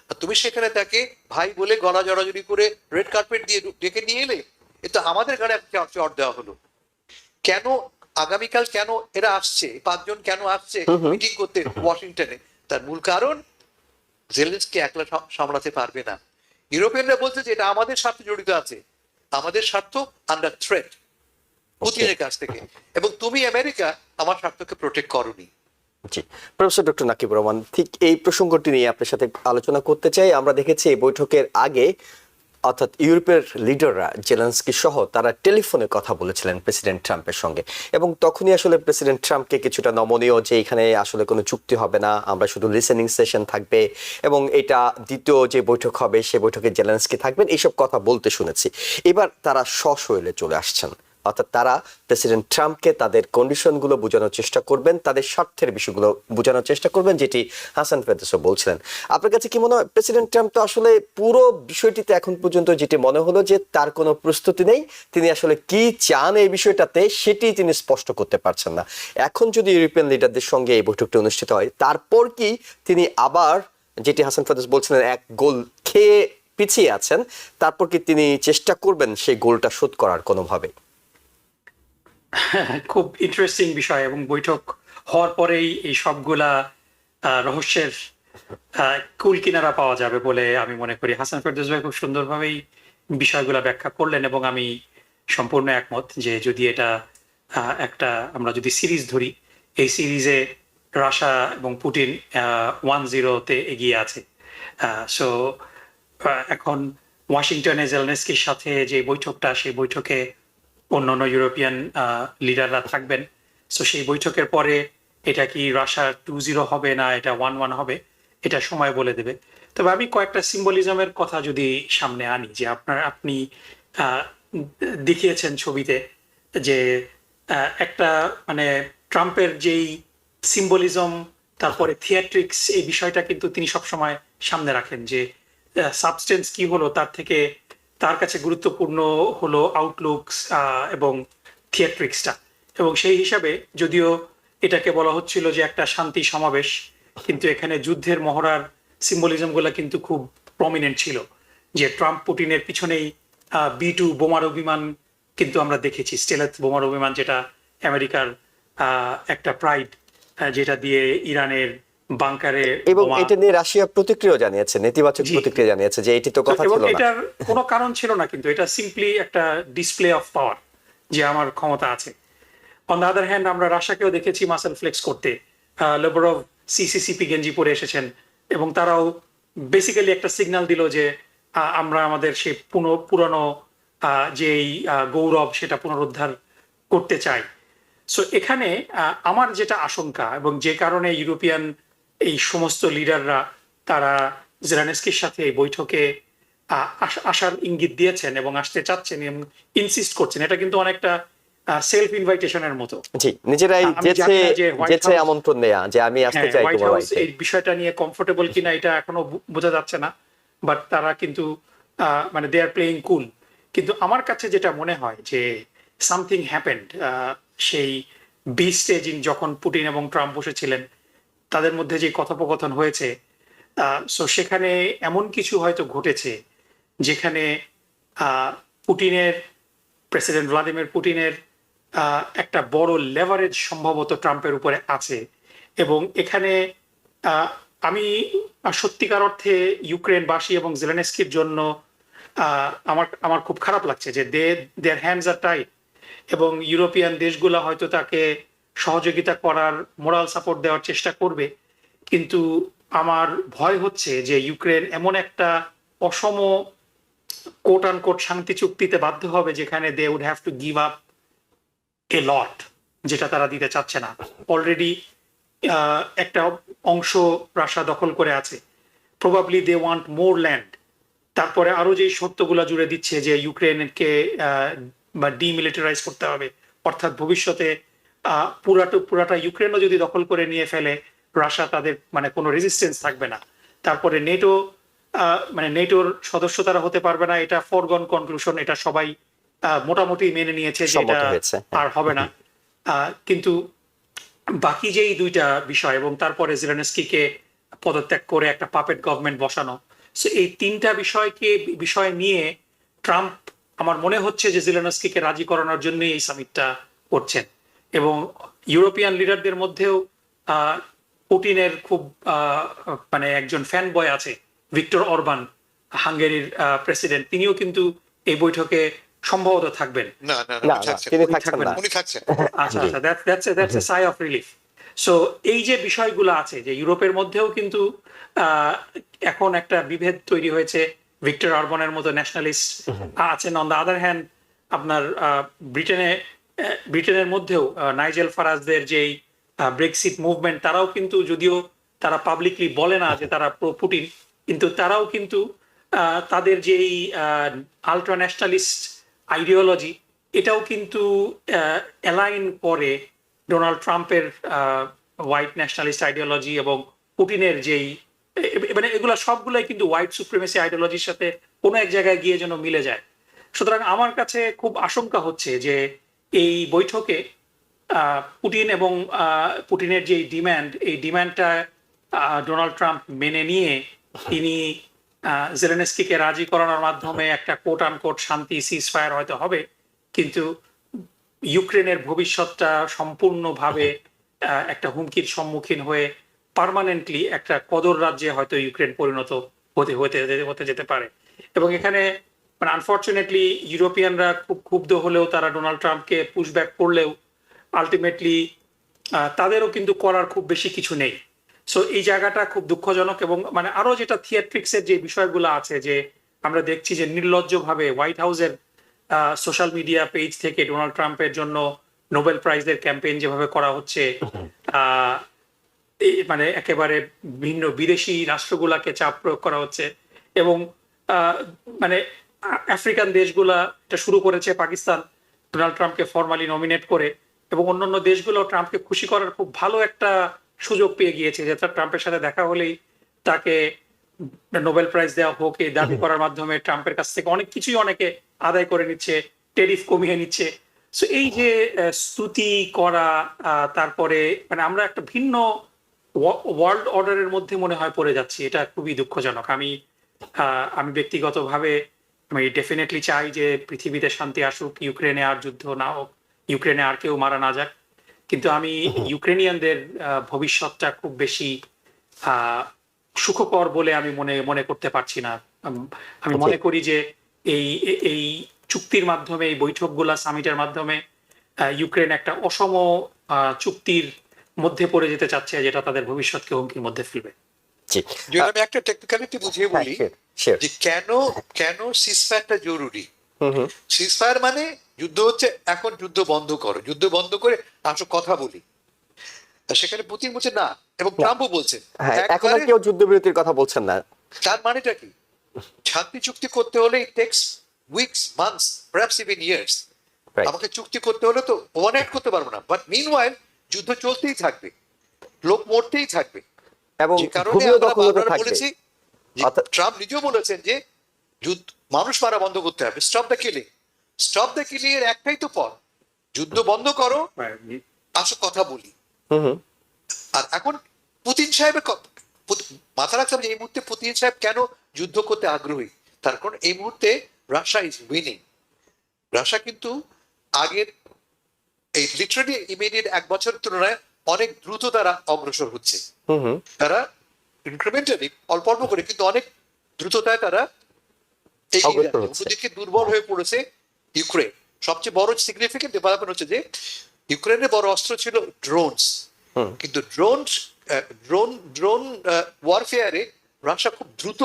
আর তুমি সেখানে তাকে ভাই বলে গলা জড়াজড়ি করে রেড কার্পেট দিয়ে ডেকে নিয়ে এলে, এটা আমাদের গাড়ি চড় দেওয়া হলো। কেন আগামীকাল কেন এরা আসছে, 5 জন কেন আসছে মিটিং করতে ওয়াশিংটনে? তার মূল কারণ জেলেনস্কি একলা সামলাতে পারবে না। ইউরোপিয়ানরা বলছে যে এটা আমাদের স্বার্থে জড়িত আছে, আমাদের স্বার্থ আন্ডার থ্রেট পুতিনের কাছ থেকে, এবং তুমি আমেরিকা আমার স্বার্থকে প্রোটেক্ট করোনি। জি, প্রফেসর ডক্টর নাকিবুর রহমান, ঠিক এই প্রসঙ্গটি নিয়ে আপনার সাথে আলোচনা করতে চাই। আমরা দেখেছি এই বৈঠকের আগে, অর্থাৎ ইউরোপের লিডাররা জেলেনস্কি সহ তারা টেলিফোনে কথা বলেছিলেন প্রেসিডেন্ট ট্রাম্পের সঙ্গে, এবং তখনই আসলে প্রেসিডেন্ট ট্রাম্পকে কিছুটা নমনীয় যে এখানে আসলে কোনো চুক্তি হবে না, আমরা শুধু লিসেনিং সেশন থাকবে, এবং এটা দ্বিতীয় যে বৈঠক হবে সে বৈঠকে জেলেনস্কি থাকবেন, এইসব কথা বলতে শুনেছি। এবার তারা সশরীরে চলে আসছেন, অর্থাৎ তারা প্রেসিডেন্ট ট্রাম্পকে তাদের কন্ডিশনগুলো বোঝানোর চেষ্টা করবেন, তাদের স্বার্থের বিষয়গুলো বোঝানোর চেষ্টা করবেন, যেটি হাসান ফেরদৌসও বলছিলেন। আপনার কাছে কি মনে হয় প্রেসিডেন্ট ট্রাম্প তো আসলে পুরো বিষয়টিতে এখন পর্যন্ত যেটি মনে হলো যে তার কোনো প্রস্তুতি নেই, তিনি আসলে কি চান এই বিষয়টাতে সেটি তিনি স্পষ্ট করতে পারছেন না। এখন যদি ইউরোপিয়ান লিডারদের সঙ্গে এই বৈঠকটি অনুষ্ঠিত হয়, তারপর কি তিনি আবার, যেটি হাসান ফেরদৌস বলছিলেন, 1 গোল খেয়ে পিছিয়ে আছেন, তারপর কি তিনি চেষ্টা করবেন সেই গোলটা শোধ করার কোনোভাবে? খুব ইন্টারেস্টিং বিষয়, এবং বৈঠক হওয়ার পরেই এই সবগুলা রহস্যের কুল কিনারা পাওয়া যাবে বলে আমি মনে করি। হাসান ফেরদৌস ভাই খুব সুন্দরভাবেই বিষয়গুলো ব্যাখ্যা করলেন, এবং আমি সম্পূর্ণ একমত যে যদি এটা একটা, আমরা যদি সিরিজ ধরি, এই সিরিজে রাশিয়া এবং পুতিন 1-0 এগিয়ে আছে। সো এখন ওয়াশিংটনে জেলেনস্কির সাথে যে বৈঠকটা, সেই বৈঠকে অন্যান্য ইউরোপিয়ান লিডাররা থাকবেন। সো সেই বৈঠকের পরে এটা কি রাশিয়া 2-0 হবে না এটা 1-1 হবে, এটা সময় বলে দেবে। তবে আমি কয়েকটা সিম্বলিজমের কথা যদি সামনে আনি, যে আপনি আহ, দেখিয়েছেন ছবিতে যে একটা মানে ট্রাম্পের যেই সিম্বলিজম, তারপরে থিয়েট্রিক্স, এই বিষয়টা কিন্তু তিনি সবসময় সামনে রাখেন, যে সাবস্টেন্স কি হলো তার থেকে তার কাছে গুরুত্বপূর্ণ হলো আউটলুকস এবং থিয়েট্রিক্সটা। এবং সেই হিসাবে যদিও এটাকে বলা হচ্ছিল যে একটা শান্তি সমাবেশ, কিন্তু এখানে যুদ্ধের মহড়ার সিম্বলিজম গুলা কিন্তু খুব প্রমিনেন্ট ছিল। যে ট্রাম্প পুটিনের পিছনেই B-2 বোমারু বিমান কিন্তু আমরা দেখেছি, স্টেলেথ বোমারু বিমান, যেটা আমেরিকার একটা প্রাইড, যেটা দিয়ে ইরানের বাংকারে এবং বোমা। এটা নিয়ে রাশিয়া প্রতিক্রিয়া জানিয়েছে, নেতিবাচক জি। প্রতিক্রিয়া জানিয়েছে যে এটি তো কথা এবং ছিল না। এটার কোনো কারণ ছিল না, কিন্তু এটা সিম্পলি একটা ডিসপ্লে অফ পাওয়ার, যে আমার ক্ষমতা আছে। অন দ্য আদার হ্যান্ড আমরা রাশিয়াকেও দেখেছি মাসেল ফ্লেক্স করতে। লেবরভ সিসিসিপি গেঞ্জি পরে এসেছেন, এবং তারাও বেসিক্যালি একটা সিগন্যাল দিল যে আমরা আমাদের সেই পুরনো যেই গৌরব সেটা পুনরুদ্ধার করতে চাই। সো এখানে আমার যেটা আশঙ্কা, এবং যে কারণে ইউরোপিয়ান এই সমস্ত লিডাররা তারা জেলেনস্কির সাথে এই বৈঠকে আসার ইঙ্গিত দিয়েছেন এবং আসতে চাচ্ছেন এবং ইনসিস্ট করছেন, এটা কিন্তু অনেকটা সেলফ ইনভাইটেশনের মতো। জি, নিজেরাই আমি জানি না যে হোয়াইট যেছে হাউস, আমন্ত্রণ নেয়া যে আমি আসতে চাই হোয়াইট তোমার হাউস বাড়িতে। এই বিষয়টা নিয়ে কমফোর্টেবল কিনা এটা এখনো বোঝা যাচ্ছে না, বাট তারা কিন্তু মানে দে আর প্লেইং কুল। কিন্তু আমার কাছে যেটা মনে হয় যে সামথিং হ্যাপেন্ড সেই স্টেজিং, যখন পুটিন এবং ট্রাম্প বসেছিলেন, তাদের মধ্যে যে কথোপকথন হয়েছে, সো সেখানে এমন কিছু হয়তো ঘটেছে যেখানে পুটিনের, প্রেসিডেন্ট ভ্লাদিমির পুটিনের একটা বড় লেভারেজ সম্ভবত ট্রাম্পের উপরে আছে। এবং এখানে আমি সত্যিকার অর্থে ইউক্রেনবাসী এবং জেলেনস্কির জন্য আমার আমার খুব খারাপ লাগছে যে দেয়ার হ্যান্ডস আর টাইট, এবং ইউরোপিয়ান দেশগুলো হয়তো তাকে সহযোগিতা করার, মোরাল সাপোর্ট দেওয়ার চেষ্টা করবে, কিন্তু আমার ভয় হচ্ছে যে ইউক্রেন এমন একটা অসম কোট আন কোট শান্তি চুক্তিতে বাধ্য হবে যেখানে they would have to give up a lot, যেটা তারা দিতে চাচ্ছে না। অলরেডি একটা অংশ রাশিয়া দখল করে আছে, probably they want more land. তারপরে আরো যে শর্তগুলো জুড়ে দিচ্ছে যে ইউক্রেনকে বা ডিমিলিটারাইজ করতে হবে, অর্থাৎ ভবিষ্যতে পুরাটা ইউক্রেনও যদি দখল করে নিয়ে ফেলে রাশিয়া, তাদের মানে কোনো রেজিস্টেন্স থাকবে না। তারপরে নেটো মানে নেটোর সদস্য তারা হতে পারবে না, এটা ফরগন কনক্লুশন, এটা সবাই মোটামুটি মেনে নিয়েছে যে এটা আর হবে না। কিন্তু বাকি যেই দুইটা বিষয়, এবং তারপরে জেলেনস্কিকে পদত্যাগ করে একটা পাপেট গভর্নমেন্ট বসানো, সো এই তিনটা বিষয় নিয়ে ট্রাম্প আমার মনে হচ্ছে যে জেলেনস্কিকে রাজি করানোর জন্যই এই সামিটটা করছেন। এবং ইউরোপিয়ান লিডারদের মধ্যেও পুটিনের খুব মানে একজন ফ্যান বয় আছে, ভিক্টর অরবান, হাঙ্গেরির প্রেসিডেন্ট, তিনিও কিন্তু এই বৈঠকে সম্ভবত থাকবেন। না না না, উনি থাকছেন, তিনি থাকছেন না। উনি থাকছেন। আচ্ছা আচ্ছা, that's a Sai of relief. So এই যে বিষয়গুলো আছে, যে ইউরোপের মধ্যেও কিন্তু এখন একটা বিভেদ তৈরি হয়েছে, ভিক্টর অরবানের মতো ন্যাশনালিস্ট আছেন। অন দ্য আদার হ্যান্ড আপনার ব্রিটেনের মধ্যেও নাইজেল ফারাজদের যেই ব্রেক্সিট মুভমেন্ট, তারাও কিন্তু, যদিও তারা পাবলিকলি বলে না যে তারা প্রো পুটিন, কিন্তু তারাও কিন্তু তাদের যেই আলট্রা ন্যাশনালিস্ট আইডিওলজি, এটাও কিন্তু অ্যালাইন করে ডোনাল্ড ট্রাম্পের হোয়াইট ন্যাশনালিস্ট আইডিওলজি এবং পুটিনের যেই মানে এগুলা সবগুলাই কিন্তু হোয়াইট সুপ্রিমেসি আইডিওলজির সাথে কোনো এক জায়গায় গিয়ে যেন মিলে যায়। সুতরাং আমার কাছে খুব আশঙ্কা হচ্ছে যে এই বৈঠকে পুটিন এবং পুটিনের যে ডিম্যান্ড, এই ডিম্যান্ডটা ডোনাল্ড ট্রাম্প মেনে নিয়ে তিনি জেলেনস্কিকে রাজি করানোর মাধ্যমে একটা কোট আন কোট শান্তি সিজ ফায়ার হয়তো হবে, কিন্তু ইউক্রেনের ভবিষ্যৎটা সম্পূর্ণভাবে একটা হুমকির সম্মুখীন হয়ে পার্মানেন্টলি একটা কদর রাজ্যে হয়তো ইউক্রেন পরিণত হতে যেতে পারে। এবং এখানে মানে আনফর্চুনেটলি ইউরোপিয়ানরা খুব ক্ষুব্ধ হলেও, তারা ডোনাল্ড ট্রাম্পকে পুশব্যাক করলেও আলটিমেটলি তাদেরও কিন্তু করার খুব বেশি কিছু নেই। সো এই জায়গাটা খুব দুঃখজনক। এবং মানে আরো যেটা থিয়েট্রিক্সের যে বিষয়গুলো আছে, যে আমরা দেখছি যে নির্লজ্জভাবে হোয়াইট হাউসের সোশ্যাল মিডিয়া পেজ থেকে ডোনাল্ড ট্রাম্পের জন্য নোবেল প্রাইজের ক্যাম্পেইন যেভাবে করা হচ্ছে, আহ, মানে একেবারে ভিন্ন বিদেশি রাষ্ট্রগুলাকে চাপ প্রয়োগ করা হচ্ছে, এবং আহ, মানে আফ্রিকান দেশগুলা এটা শুরু করেছে, পাকিস্তান ডোনাল্ড ট্রাম্পকে ফর্মালি নমিনেট করে, এবং অন্যান্য দেশগুলো ট্রাম্পকে খুশি করার খুব ভালো একটা সুযোগ পেয়ে গিয়েছে, যে তার ট্রাম্পের সাথে দেখা হলেই তাকে নোবেল প্রাইজ দেওয়া হোক এই দাবি করার মাধ্যমে ট্রাম্পের কাছ থেকে অনেক কিছুই অনেকে আদায় করে নিচ্ছে, টেরিফ কমিয়ে নিচ্ছে। সো এই যে স্তুতি করা, তারপরে মানে আমরা একটা ভিন্ন ওয়ার্ল্ড অর্ডারের মধ্যে মনে হয় পড়ে যাচ্ছি, এটা খুবই দুঃখজনক। আমি ব্যক্তিগতভাবে আমি ডেফিনেটলি চাই যে পৃথিবীতে শান্তি আসুক, ইউক্রেনে আর যুদ্ধ না হোক, ইউক্রেনে আর কেউ মারা না যাক, কিন্তু আমি ইউক্রেনিয়ানদের ভবিষ্যৎটা খুব বেশি সুখকর বলে আমি মনে করতে পারছি না। আমি মনে করি যে এই এই চুক্তির মাধ্যমে, এই বৈঠকগুলা সামিটের মাধ্যমে ইউক্রেন একটা অসম চুক্তির মধ্যে পড়ে যেতে চাচ্ছে, যেটা তাদের ভবিষ্যৎকে হুমকির মধ্যে ফেলবে। জি, যদি আমি একটা টেকনিক্যালিটি বুঝিয়ে বলি sure. যে কেন সিজফায়ারটা জরুরি। সিজফায়ার মানে যুদ্ধ হচ্ছে, এখন যুদ্ধ বন্ধ করো, যুদ্ধ বন্ধ করে আসো কথা বলি। সেখানে পুতিন বলছে না, এবং ট্রাম্পও বলছেন হ্যাঁ, এখন আর কেউ যুদ্ধবিরতির কথা বলছেন না। তার মানেটা কি? শান্তি চুক্তি করতে হলে ইট tax weeks, months, perhaps even years. Right. আমাকে চুক্তি করতে হলে তো ওভারনাইট করতে পারবো না, বাট মিনওয়াইল যুদ্ধ চলতেই থাকবে, লোক মরতেই থাকবে। এবং যে কারণে ভূমিও আমরা দখল হতে বারবার থাকবে। বলেছি, যে অর্থাৎ- ট্রাম্প নিজেও বলেছেন যে যুদ্ধ, মানুষ মারা বন্ধ করতে হবে, stop the killing. Stop the killing এর একটাই তো পথ, যুদ্ধ বন্ধ করো, আসো কথা বলি। হুম। আর এখন পুতিন সাহেবের মাথা রাখতে হবে যে এই মুহূর্তে পুতিন সাহেব কেন যুদ্ধ করতে আগ্রহী। তার কারণ এই মুহূর্তে রাশিয়া ইজ উইনিং। রাশিয়া কিন্তু আগের এই লিটারালি ইমিডিয়েট 1 বছরের তুলনায় অনেক দ্রুত তারা অগ্রসর হচ্ছে। তারা ইনক্রিমেন্টালি অল্প অল্প করে কিন্তু অনেক দ্রুততায় তারা এগিয়ে অগ্রসর যাচ্ছে। হচ্ছে। অন্যদিকে দুর্বল হয়ে পড়েছে ইউক্রেন। সবচেয়ে বড় সিগনিফিকেন্ট ডেভেলপমেন্ট হচ্ছে যে ইউক্রেনের বড় অস্ত্র ছিল ড্রোনস, কিন্তু ড্রোন ওয়ারফেয়ারে রাশিয়া খুব দ্রুত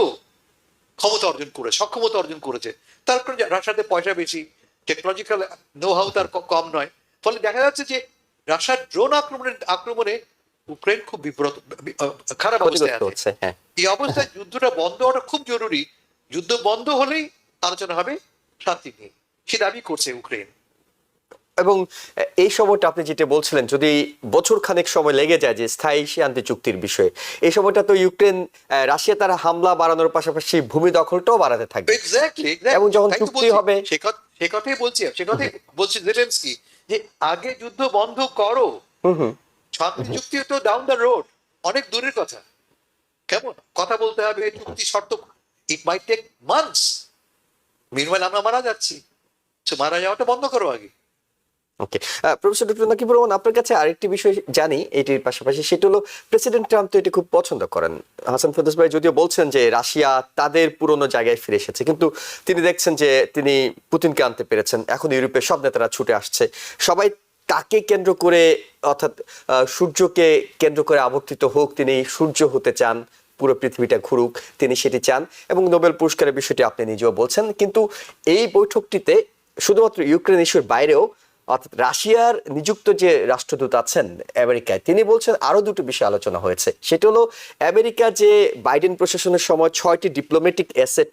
সক্ষমতা অর্জন করেছে। তার কারণে রাশিয়াতে পয়সা বেশি, টেকনোলজিক্যাল নো হাউ তার কম নয়। ফলে দেখা যাচ্ছে যে রাশিয়ার ড্রোন আক্রমণে ইউক্রেন খুব খারাপ অবস্থায় ক্ষতিগ্রস্ত আছে। হচ্ছে, হ্যাঁ। এই অবস্থায় যুদ্ধটা বন্ধ হওয়াটা খুব জরুরি। যুদ্ধ বন্ধ হলেই আলোচনা হবে শান্তি নিয়ে, সে দাবি করছে ইউক্রেন। এবং এই সময়টা আপনি যেটা বলছিলেন, যদি বছর খানেক সময় লেগে যায় যে স্থায়ী শান্তি চুক্তির বিষয়ে, এই সময়টা তো ইউক্রেন রাশিয়া তারা হামলা বাড়ানোর পাশাপাশি ভূমি দখলটাও বাড়াতে থাকবে। এক্স্যাক্টলি, এবং যখন চুক্তি হবে, সে কথাই বলছি জেলেনস্কি যে আগে যুদ্ধ বন্ধ করো, শান্তি চুক্তি তো ডাউন দ্য রোড, অনেক দূরের কথা। কেমন কথা বলতে হবে, চুক্তি শর্ত, ইট মাইট টেক মান্থস। মিনওয়াইল আমরা মারা যাচ্ছি, মারা যাওয়াটা বন্ধ করো আগে। ওকে, প্রফেসর ডক্টর নাকিবুর রহমান, আপনার কাছে আরেকটি বিষয় জানি এটির পাশাপাশি, সেটা হলো প্রেসিডেন্ট ট্রাম্প তো এটি খুব পছন্দ করেন। হাসান ফেরদৌস ভাই যদিও বলছেন যে রাশিয়া তাদের পুরনো জায়গায় ফিরে এসেছে, কিন্তু তিনি দেখছেন যে তিনি পুতিনকে আনতে পেরেছেন, এখন ইউরোপের সব নেতারা ছুটে আসছে, সবাই তাকে কেন্দ্র করে, অর্থাৎ সূর্যকে কেন্দ্র করে আবর্তিত হোক, তিনি সূর্য হতে চান, পুরো পৃথিবীটা ঘুরুক, তিনি সেটি চান, এবং নোবেল পুরস্কারের বিষয়টি আপনি নিজেও বলছেন। কিন্তু এই বৈঠকটিতে শুধুমাত্র ইউক্রেন ইস্যুর বাইরেও, অর্থাৎ রাশিয়ার নিযুক্ত যে রাষ্ট্রদূত আছেন আমেরিকায়, তিনি বলছেন আরো দুটো বিষয় আলোচনা হয়েছে। সেটা হলো আমেরিকা যে বাইডেন প্রশাসনের সময় 6টি ডিপ্লোম্যাটিক অ্যাসেট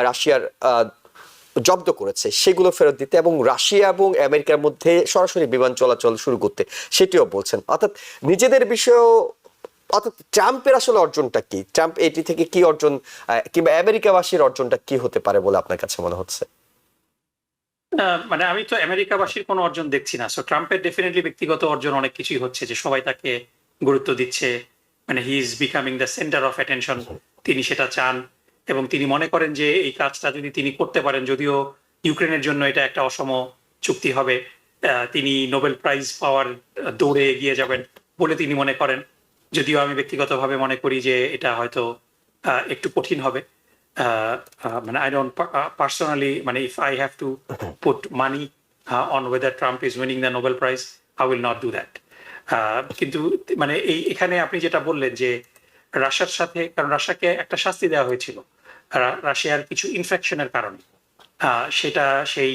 রাশিয়ার জব্দ করেছে, সেগুলো ফেরত দিতে, এবং রাশিয়া এবং আমেরিকার মধ্যে সরাসরি বিমান চলাচল শুরু করতে, সেটিও বলছেন। অর্থাৎ নিজেদের বিষয়েও, অর্থাৎ ট্রাম্পের আসলে অর্জনটা কি, ট্রাম্প এটি থেকে কি অর্জন, কিংবা আমেরিকাবাসীর অর্জনটা কি হতে পারে বলে আপনার কাছে মনে হচ্ছে? মানে আমি তো আমেরিকাবাসীর কোনো অর্জন দেখছি না। সো ট্রাম্পের ডেফিনেটলি ব্যক্তিগত অর্জন অনেক কিছুই হচ্ছে, যে সবাই তাকে গুরুত্ব দিচ্ছে, মানে he is becoming the centre of attention, তিনি সেটা চান, এবং তিনি মনে করেন যে এই কাজটা যদি তিনি করতে পারেন, যদিও ইউক্রেনের জন্য এটা একটা অসম চুক্তি হবে, তিনি নোবেল প্রাইজ পাওয়ার দৌড়ে এগিয়ে যাবেন বলে তিনি মনে করেন। যদিও আমি ব্যক্তিগতভাবে মনে করি যে এটা হয়তো একটু কঠিন হবে। মানে I don't personally, মানে if I have to put money on whether Trump is winning the Nobel Prize, I will not do that. কিন্তু মানে এখানে আপনি যেটা বললেন যে রাশিয়ার সাথে, কারণ রাশিয়াকে একটা শাস্তি দেওয়া হয়েছিল রাশিয়ার কিছু ইনফ্রাকশনের কারণে সেটা সেই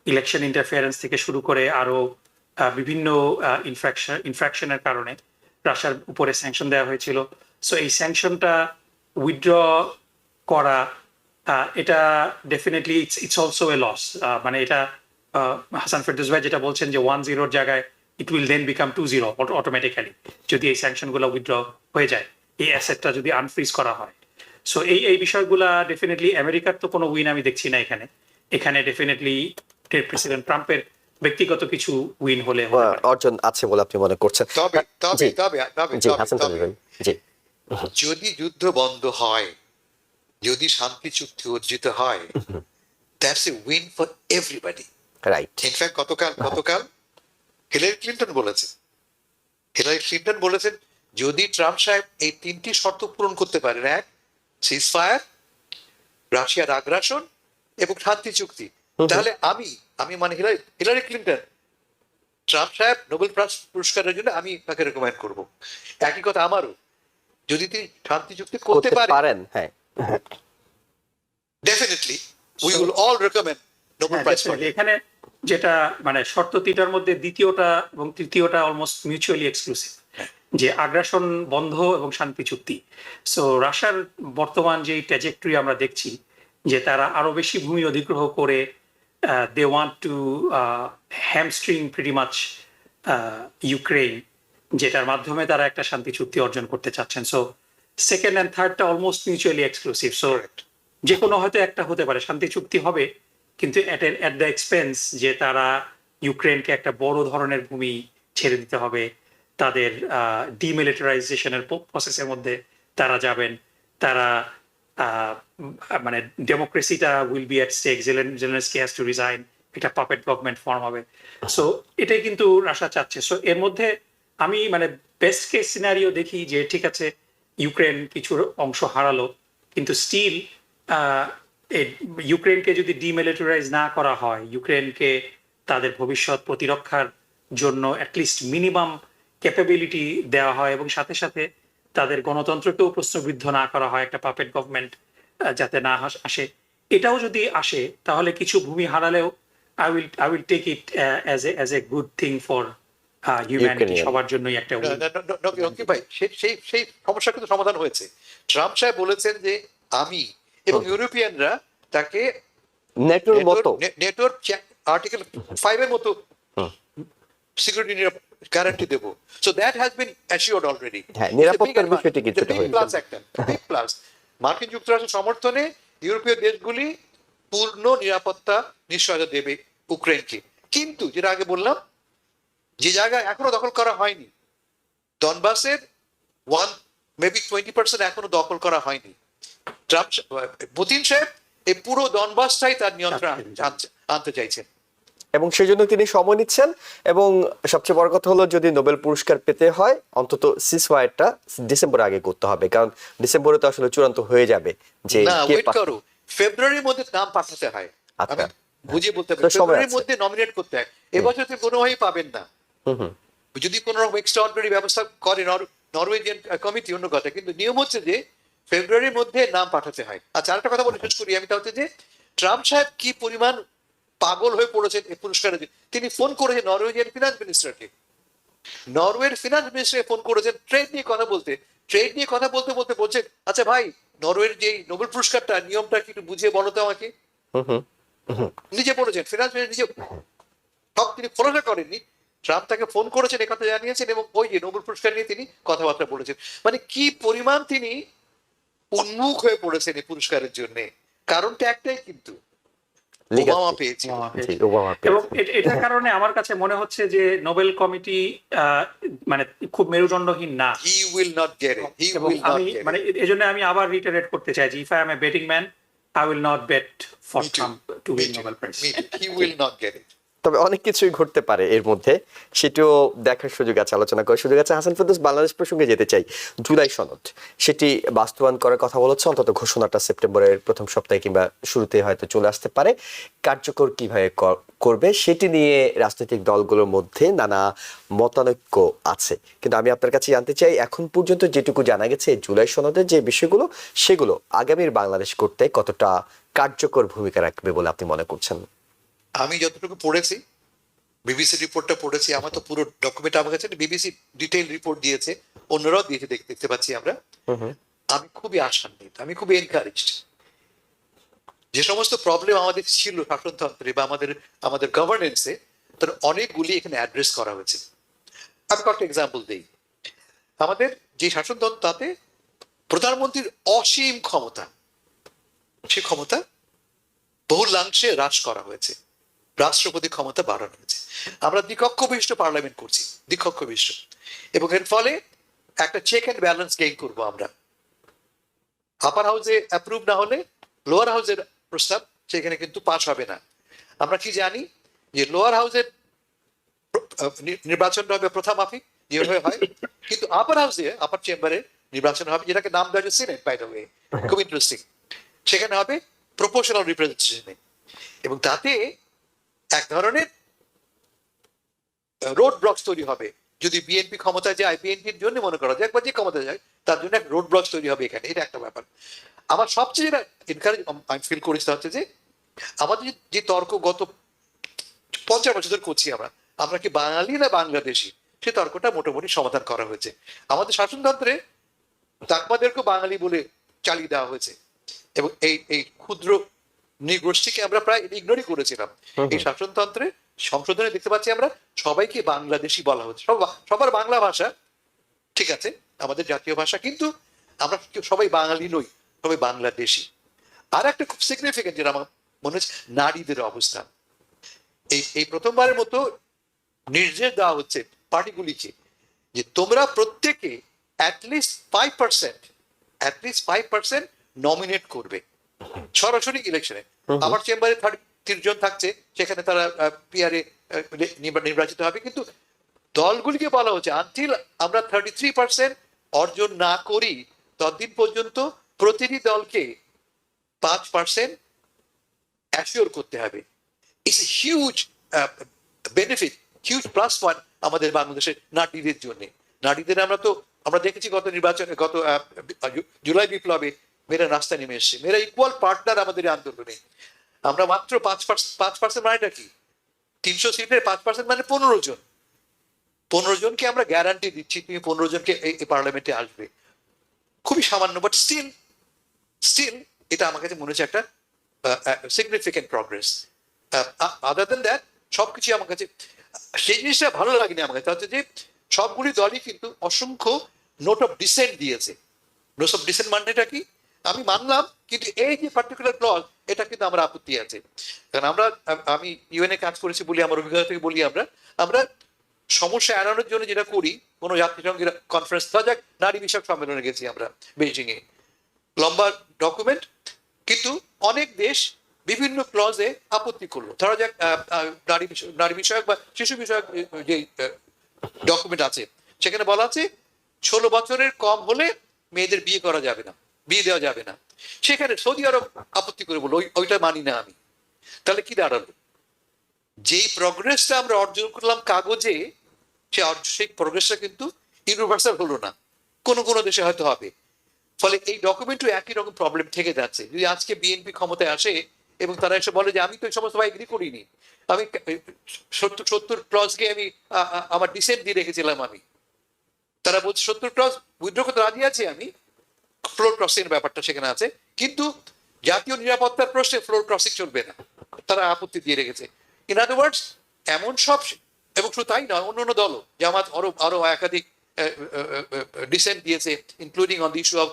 ইলেকশন ইন্টারফিয়ারেন্স থেকে শুরু করে আরো বিভিন্ন ইনফ্রাকশনের কারণে রাশিয়ার উপরে স্যাংশন দেওয়া হয়েছিল। সো এই স্যাংশনটা উইথড্র করা এটা definitely it's also a loss. মানে এটা হাসান ফেরদৌস ভাই যেটা বলছেন যে 1-0 জায়গায় it will then become 2-0 automatically যদি এই স্যাংশন গুলো উইথড্র হয়ে যায়, এই অ্যাসেটটা যদি আনফ্রিজ করা হয়। সো এই বিষয়গুলা ডেফিনেটলি আমেরিকার তো কোনো উইন আমি দেখছি না এখানে। এখানে ডেফিনেটলি প্রেসিডেন্ট ট্রাম্পের ব্যক্তিগত কিছু উইন হলে অর্জন আছে বলে আপনি মনে করছেন? তবে তবে জি, তবে তবে জি হাসান তবে ফেরদৌস ভাই, জি যদি যুদ্ধ বন্ধ হয়, যদি শান্তি চুক্তি অর্জিত হয়, that's a win for everybody. Right. In fact গতকাল হিলারি ক্লিন্টন বলেছেন যদি ট্রাম্প সাহেব এই 3টি শর্ত পূরণ করতে পারেন, 1 সিজ ফায়ার, রাশিয়ার আগ্রাসন এবং শান্তি চুক্তি, তাহলে আমি মানে হিলারি ক্লিন্টন ট্রাম্প সাহেব নোবেল পুরস্কারের জন্য আমি তাকে রেকমেন্ড করব। একই কথা আমারও, যদি তিনি শান্তি চুক্তি করতে পারেন, হ্যাঁ definitely we will all recommend Nobel prize. এখানে যেটা মানে শর্ত 3টার মধ্যে দ্বিতীয়টা এবং তৃতীয়টা অলমোস্ট মিউচুয়ালি এক্সক্লুসিভ, যে আগ্রাসন বন্ধ এবং শান্তি চুক্তি। সো রাশিয়ার বর্তমান যে ট্র্যাজেক্টরি আমরা দেখছি যে তারা আরো বেশি ভূমি অধিগ্রহ করে they want to hamstring pretty much Ukraine, যেটার মাধ্যমে তারা একটা শান্তি চুক্তি অর্জন করতে চাচ্ছেন। সো সেকেন্ড অ্যান্ড থার্ডটা অলমোস্ট মিউচুয়ালি এক্সক্লুসিভ। সো যে কোনো হয়তো একটা হতে পারে, শান্তি চুক্তি হবে কিন্তু এট দ্য এক্সপেন্স যে তারা ইউক্রেনকে একটা বড় ধরনের ভূমি ছেড়ে দিতে হবে, তাদের ডিমিলিটারাইজেশনের প্রসেসের মধ্যে তারা যাবেন, তারা মানে ডেমোক্রেসিটা will be at stake, Zelensky has to resign, একটা পাপেট গভর্নমেন্ট ফর্ম হবে। সো এটাই কিন্তু রাশিয়া চাচ্ছে। সো এর মধ্যে আমি মানে বেস্ট কেস সিনারিও দেখি যে ঠিক আছে ইউক্রেন কিছু অংশ হারালো, কিন্তু স্টিল ইউক্রেনকে যদি ডিমিলিটারাইজ না করা হয়, ইউক্রেনকে তাদের ভবিষ্যৎ প্রতিরক্ষার জন্য অ্যাটলিস্ট মিনিমাম ক্যাপাবিলিটি দেওয়া হয় এবং সাথে সাথে তাদের গণতন্ত্রকেও প্রশ্নবিদ্ধ না করা হয়, একটা পাপেট গভর্নমেন্ট যাতে না আসে, এটাও যদি আসে তাহলে কিছু ভূমি হারালেও I will take it as a good thing for humanity, সবার জন্যই একটা রকি ভাই, সেই সমস্যা কিন্তু সমাধান হয়েছে। ট্রাম্প সাহেব বলেছেন যে আমি এবং ইউরোপিয়ানরা তাকে নেটওয়ার্ক আর্টিকেল 5 এর মতো সিকিউরিটি গ্যারান্টি দেব। So that has been assured already. নিরাপত্তার বিষয়টি কিছুটা হয়েছে। বিগ প্লাস মার্কিন যুক্তরাষ্ট্রের সমর্থনে ইউরোপীয় দেশগুলি পূর্ণ নিরাপত্তা নিশ্চয়তা দেবে ইউক্রেনকে। কিন্তু যেটা আগে বললাম, যে জায়গায় এখনো দখল করা হয়নি, ডনবাসের 20% এখনো দখল করা হয়নি। ট্রাম্প পুতিন সাহেব এই পুরো ডনবাসটাই তার নিয়ন্ত্রণ আনতে চাইছেন এবং সেই জন্য তিনি সময় নিচ্ছেন। এবং সবচেয়ে বড় কথা হলো যদি নোবেল পুরস্কার পেতে হয় অন্তত সিজফায়ারটা ডিসেম্বরের আগে করতে হবে, কারণ ডিসেম্বরে তো আসলে চূড়ান্ত হয়ে যাবে যে না, ওয়েট করো, ফেব্রুয়ারির মধ্যে নাম পাঠাতে হয়। আচ্ছা, বুঝে বলতে হবে, ফেব্রুয়ারির মধ্যে নমিনেট করতে হয়। এবছর তো কোনোভাবেই পাবেন না, যদি কোনো রকম এক্সট্রাঅর্ডিনারি ব্যবস্থা করে নরওয়েজিয়ান কমিটি, অন্য কথা, কিন্তু নিয়ম হচ্ছে যে ফেব্রুয়ারির মধ্যে নাম পাঠাতে হয়। আচ্ছা, আরেকটা কথা বলে শেষ করি আমি, তা হচ্ছে যে ট্রাম্প সাহেব কি পরিমাণ পাগল হয়ে পড়েছেন এই পুরস্কারের জন্য। তিনি ফোন করেছেন নরওয়েজিয়ান ফিনান্স মিনিস্টারকে, নরওয়ের ফিনান্স মিনিস্টারকে ফোন করেছেন ট্রেড নিয়ে কথা বলতে বলছেন আচ্ছা ভাই, নরওয়ের যে নোবেল পুরস্কারটা নিয়মটা কি একটু বুঝিয়ে বলো তো আমাকে। নিজে বলেছেন, ফিনান্স মিনিস্টার নিজে, সব তিনি খোলাসা করেননি, ট্রাম্প তাকে ফোন করেছেন, এই কথা জানিয়েছেন এবং ওই যে নোবেল পুরস্কার নিয়ে তিনি কথাবার্তা বলেছেন। মানে কি পরিমাণ তিনি উন্মুখ হয়ে পড়েছেন এই পুরস্কারের জন্য। কারণটা একটাই, কিন্তু ওবামা পেয়েছে। এবং এটার কারণে আমার কাছে মনে হচ্ছে যে নোবেল কমিটি মানে খুব মেরুদণ্ডহীন না। He will not get it. He will not আমি get মানে it. এজন্য আমি আবার রিটারেট করতে চাই যে if I am a betting man, I will not bet for Me too. Trump to Me win too. Nobel Prize. Me too. He will not get it. তবে অনেক কিছুই ঘটতে পারে এর মধ্যে, সেটিও দেখার সুযোগ আছে, আলোচনা করার সুযোগ আছে। হাসান ফেরদৌস, বাংলাদেশ প্রসঙ্গে যেতে চাই। জুলাই সনদ সেটি বাস্তবায়ন করার কথা বলেছে, অন্তত ঘোষণাটা সেপ্টেম্বরের প্রথম সপ্তাহে কিংবা শুরুতে হয়তো চলে আসতে পারে। কার্যকর কিভাবে করবে সেটি নিয়ে রাজনৈতিক দলগুলোর মধ্যে নানা মতানৈক্য আছে। কিন্তু আমি আপনার কাছে জানতে চাই, এখন পর্যন্ত যেটুকু জানা গেছে জুলাই সনদের যে বিষয়গুলো, সেগুলো আগামীর বাংলাদেশ করতে কতটা কার্যকর ভূমিকা রাখবে বলে আপনি মনে করছেন? আমি যতটুকু পড়েছি, বিবিসি রিপোর্টটা পড়েছি, আমার তো পুরো ডকুমেন্ট আমার কাছে, বিবিসি ডিটেইল রিপোর্ট দিয়েছে, অন্যরাও দিয়েছে, দেখতে পাচ্ছি আমরা। আমি খুবই আশান্বিত, আমি খুবই এনকারেজড। যে সমস্ত প্রবলেম আমাদের ছিল শাসনতন্ত্রে বা আমাদের আমাদের গভর্নেন্সে, তার অনেকগুলি এখানে অ্যাড্রেস করা হয়েছে। আমি কয়েকটা এক্সাম্পল দিই। আমাদের যে শাসনতন্ত্র, তাতে প্রধানমন্ত্রীর অসীম ক্ষমতা, সে ক্ষমতা বহুলাংশে হ্রাস করা হয়েছে, রাষ্ট্রপতি ক্ষমতা বাড়ানো হয়েছে। আমরা দ্বিকক্ষ বিশিষ্ট পার্লামেন্ট করছি, দ্বিকক্ষ বিশিষ্ট, এবং এর ফলে একটা চেক অ্যান্ড ব্যালেন্স গেইন করবো আমরা। আপার হাউসে অ্যাপ্রুভ না হলে লোয়ার হাউসের প্রস্তাব সেখানে কিন্তু পাস হবে না। আমরা কি জানি যে লোয়ার হাউসের নির্বাচন হবে প্রথা মাফিক, যেভাবে হয়, কিন্তু আপার হাউসে, আপার চেম্বারে নির্বাচন হবে, যেটাকে নাম দেওয়া হয়েছে সিনেট, বাই দ্য ওয়ে, খুব ইন্টারেস্টিং। সেখানে হবে প্রপোর্শনাল রিপ্রেজেন্টেশনে, এবং তাতে এক ধরনের রোড ব্লকস তৈরি হবে। যদি বিএনপি ক্ষমতায় যায়, বিএনপির জন্য মনে করা যায়, বা যে ক্ষমতায় যায় তার জন্য এক রোড ব্লকস তৈরি হবে এখানে, এটা একটা ব্যাপার। আমার সবচেয়ে যেটা এনকারেজ আমি ফিল করেছি হচ্ছে যে আমাদের যে তর্ক গত 50 বছর ধরে করছি আমরা, আমরা কি বাঙালি না বাংলাদেশি, সে তর্কটা মোটামুটি সমাধান করা হয়েছে। আমাদের শাসনতন্ত্রে চাকমাদেরকে বাঙালি বলে চালিয়ে দেওয়া হয়েছে, এবং এই এই ক্ষুদ্র নৃগোষ্ঠীকে আমরা প্রায় ইগনোরই করেছিলাম। এই শাসনতন্ত্রে সংশোধনে দেখতে পাচ্ছি আমরা সবাইকে বাংলাদেশি বলা হচ্ছে, সবার বাংলা ভাষা ঠিক আছে, আমাদের জাতীয় ভাষা, কিন্তু আমরা সবাই বাঙালি নই, সবাই বাংলাদেশি। আর একটা খুব সিগনিফিকেন্ট যেটা আমার মনে হচ্ছে, নারীদের অবস্থান। এই প্রথমবারের মতো নির্দেশ দেওয়া হচ্ছে পার্টিগুলিকে যে তোমরা প্রত্যেকে অ্যাটলিস্ট 5% নমিনেট করবে সরাসরি ইলেকশনে। আমার চেম্বারে 30 জন থাকছে, সেখানে তারা পিআরএ নির্বাচিত হবে, কিন্তু দলগুলিকে বলা হচ্ছে আনটিল আমরা 33% অর্জন না করি ততদিন পর্যন্ত প্রতিটি দলকে 5% অ্যাসিওর করতে হবে। It's a huge benefit, huge plus point আমাদের বাংলাদেশের নারীদের জন্য। নারীদের আমরা দেখেছি গত নির্বাচনে, গত জুলাই বিপ্লবে মেয়েরা রাস্তায় নেমে এসছে, মেয়েরা ইকুয়াল পার্টনার আমাদের আন্দোলনে। আমরা মাত্র 5% মানেটা কি? 300 সিটের 5% মানে 15 জন। 15 জনকে আমরা গ্যারান্টি দিচ্ছি, তুমি 15 জনকে এই পার্লামেন্টে আসবে। খুবই সামান্য, বাট স্টিল এটা আমার কাছে মনে হচ্ছে একটা significant progress. Other than that সবকিছু আমার কাছে সেই জিনিসটা ভালো লাগেনি আমার কাছে, হচ্ছে যে সবগুলি দলই কিন্তু অসংখ্য নোট অফ ডিসেন্ট দিয়েছে। নোট অফ ডিসেন্ট মানেটা কি আমি মানলাম, কিন্তু এই যে পার্টিকুলার ক্লজ, এটা কিন্তু আমার আপত্তি আছে। কারণ আমি ইউএনএ কাজ করেছি বলি, আমার অভিজ্ঞতা থেকে বলি, আমরা সমস্যা এড়ানোর জন্য যেটা করি, কোনো জাতিসংঘের কনফারেন্স, ধরা যাক নারী বিষয়ক সম্মেলনে গেছি আমরা বেইজিং এ, লম্বা ডকুমেন্ট, কিন্তু অনেক দেশ বিভিন্ন ক্লজে আপত্তি করলো। ধরা যাক নারী বিষয়ক বা শিশু বিষয়ক যে ডকুমেন্ট আছে, সেখানে বলা আছে 16 বছরের কম হলে মেয়েদের বিয়ে করা যাবে না, বিয়ে দেওয়া যাবে না। সেখানে সৌদি আরব আপত্তি করে বললো ওইটা মানি না আমি। তাহলে কি দাঁড়ালো? যেই প্রগ্রেসটা আমরা অর্জন করলাম কাগজে, সেই প্রগ্রেসটা কিন্তু ইউনিভার্সাল হলো না, কোনো কোনো দেশে হয়তো হবে। ফলে এই ডকুমেন্টও একই রকম প্রবলেম থেকে যাচ্ছে। যদি আজকে বিএনপি ক্ষমতায় আসে এবং তারা এসে বলে যে আমি তো এই সমস্ত এগ্রি করিনি, আমি 70 ক্লজকে আমি আমার ডিসেন্ট দিয়ে রেখেছিলাম, আমি, তারা বলছে 70 ক্লজ উইথড্র করতে রাজি আছি আমি, ফ্লোর ক্রসিং ব্যাপারটা সেখানে আছে, কিন্তু জাতীয় নিরাপত্তার প্রশ্নে ফ্লোর ক্রসিং চলবে না, তারা আপত্তি দিয়ে রেখেছে। ইন আদার ওয়ার্ডস, এমন সব, এবং শুধু তাই নয়, অন্য দলও জামাত আরো একাধিক ডিসেন্ট দিয়েছে, including on the issue of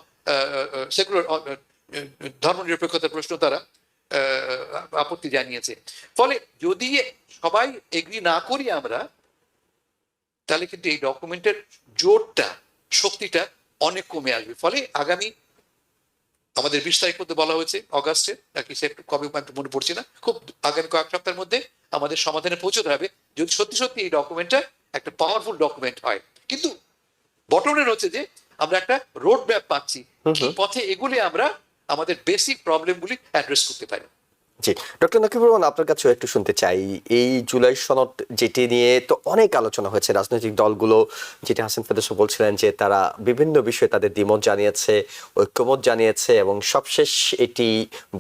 secular ধর্মনিরপেক্ষতার প্রশ্ন তারা আপত্তি জানিয়েছে। ফলে যদি সবাই এগ্রি না করি আমরা, তাহলে কিন্তু এই ডকুমেন্টের জোরটা, শক্তিটা অনেক কমে আসবে। ফলে আগামী আমাদের 20 তারিখ মধ্যে বলা হয়েছে অগাস্টে নাকি কবে মনে পড়ছে না, খুব আগামী কয়েক সপ্তাহের মধ্যে আমাদের সমাধানে পৌঁছতে হবে, যদি সত্যি সত্যি এই ডকুমেন্টটা একটা পাওয়ারফুল ডকুমেন্ট হয়। কিন্তু বটনের হচ্ছে যে আমরা একটা রোড ম্যাপ পাচ্ছি, কি পথে এগুলি আমরা আমাদের বেসিক প্রবলেমগুলি অ্যাড্রেস করতে পারি। জি, ডক্টর নকিবুর রহমান, আপনার কাছেও একটু শুনতে চাই, এই জুলাই সনদ যেটি নিয়ে তো অনেক আলোচনা হয়েছে, রাজনৈতিক দলগুলো যেটি হাসান ফেরদৌস বলছিলেন যে তারা বিভিন্ন বিষয়ে তাদের দ্বিমত জানিয়েছে, ঐক্যমত জানিয়েছে, এবং সবশেষ এটি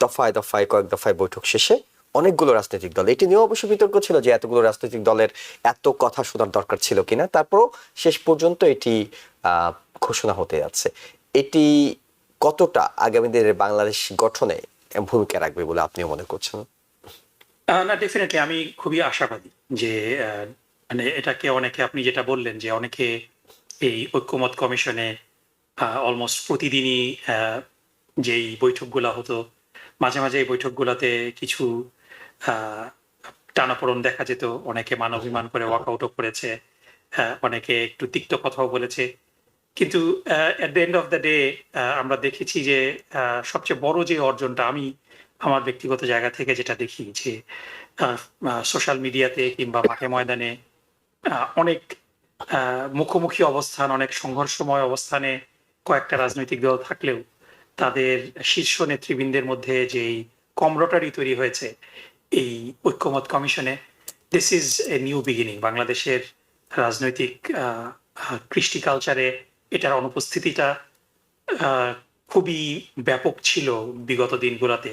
দফায় দফায় কয়েক দফায় বৈঠক শেষে অনেকগুলো রাজনৈতিক দল, এটি নিয়েও অবশ্য বিতর্ক ছিল যে এতগুলো রাজনৈতিক দলের এত কথা শোনার দরকার ছিল কিনা, তারপরও শেষ পর্যন্ত এটি ঘোষণা হতে যাচ্ছে। এটি কতটা আগামী দিনের বাংলাদেশ গঠনে ভূমিকা রাখবে বলে আপনিও মনে করছেন? না, ডেফিনেটলি আমি খুবই আশাবাদী যে মানে এটাকে অনেকে, আপনি যেটা বললেন যে অনেকে এই ঐক্যমত কমিশনে অলমোস্ট প্রতিদিনই যেই বৈঠকগুলা হতো, মাঝে মাঝে এই বৈঠকগুলাতে কিছু আহ, টানাপোড়েন দেখা যেত, অনেকে মানবাভিমান করে ওয়াকআউটও করেছে, অনেকে একটু তিক্ত কথাও বলেছে, কিন্তু at the end of the day আমরা দেখেছি যে সবচেয়ে বড় যে অর্জনটা, আমি আমার ব্যক্তিগত জায়গা থেকে যেটা দেখি যে সোশ্যাল মিডিয়াতে কিংবা মাঠে ময়দানে অনেক মুখোমুখি অবস্থান, অনেক সংঘর্ষময় অবস্থানে কয়েকটা রাজনৈতিক দল থাকলেও তাদের শীর্ষ নেতৃবৃন্দের মধ্যে যেই কমরটারি তৈরি হয়েছে এই ঐক্যমত কমিশনে, this is a new beginning. বাংলাদেশের রাজনৈতিক কৃষ্টি কালচারে এটার অনুপস্থিতিটা খুবই ব্যাপক ছিল বিগত দিনগুলোতে,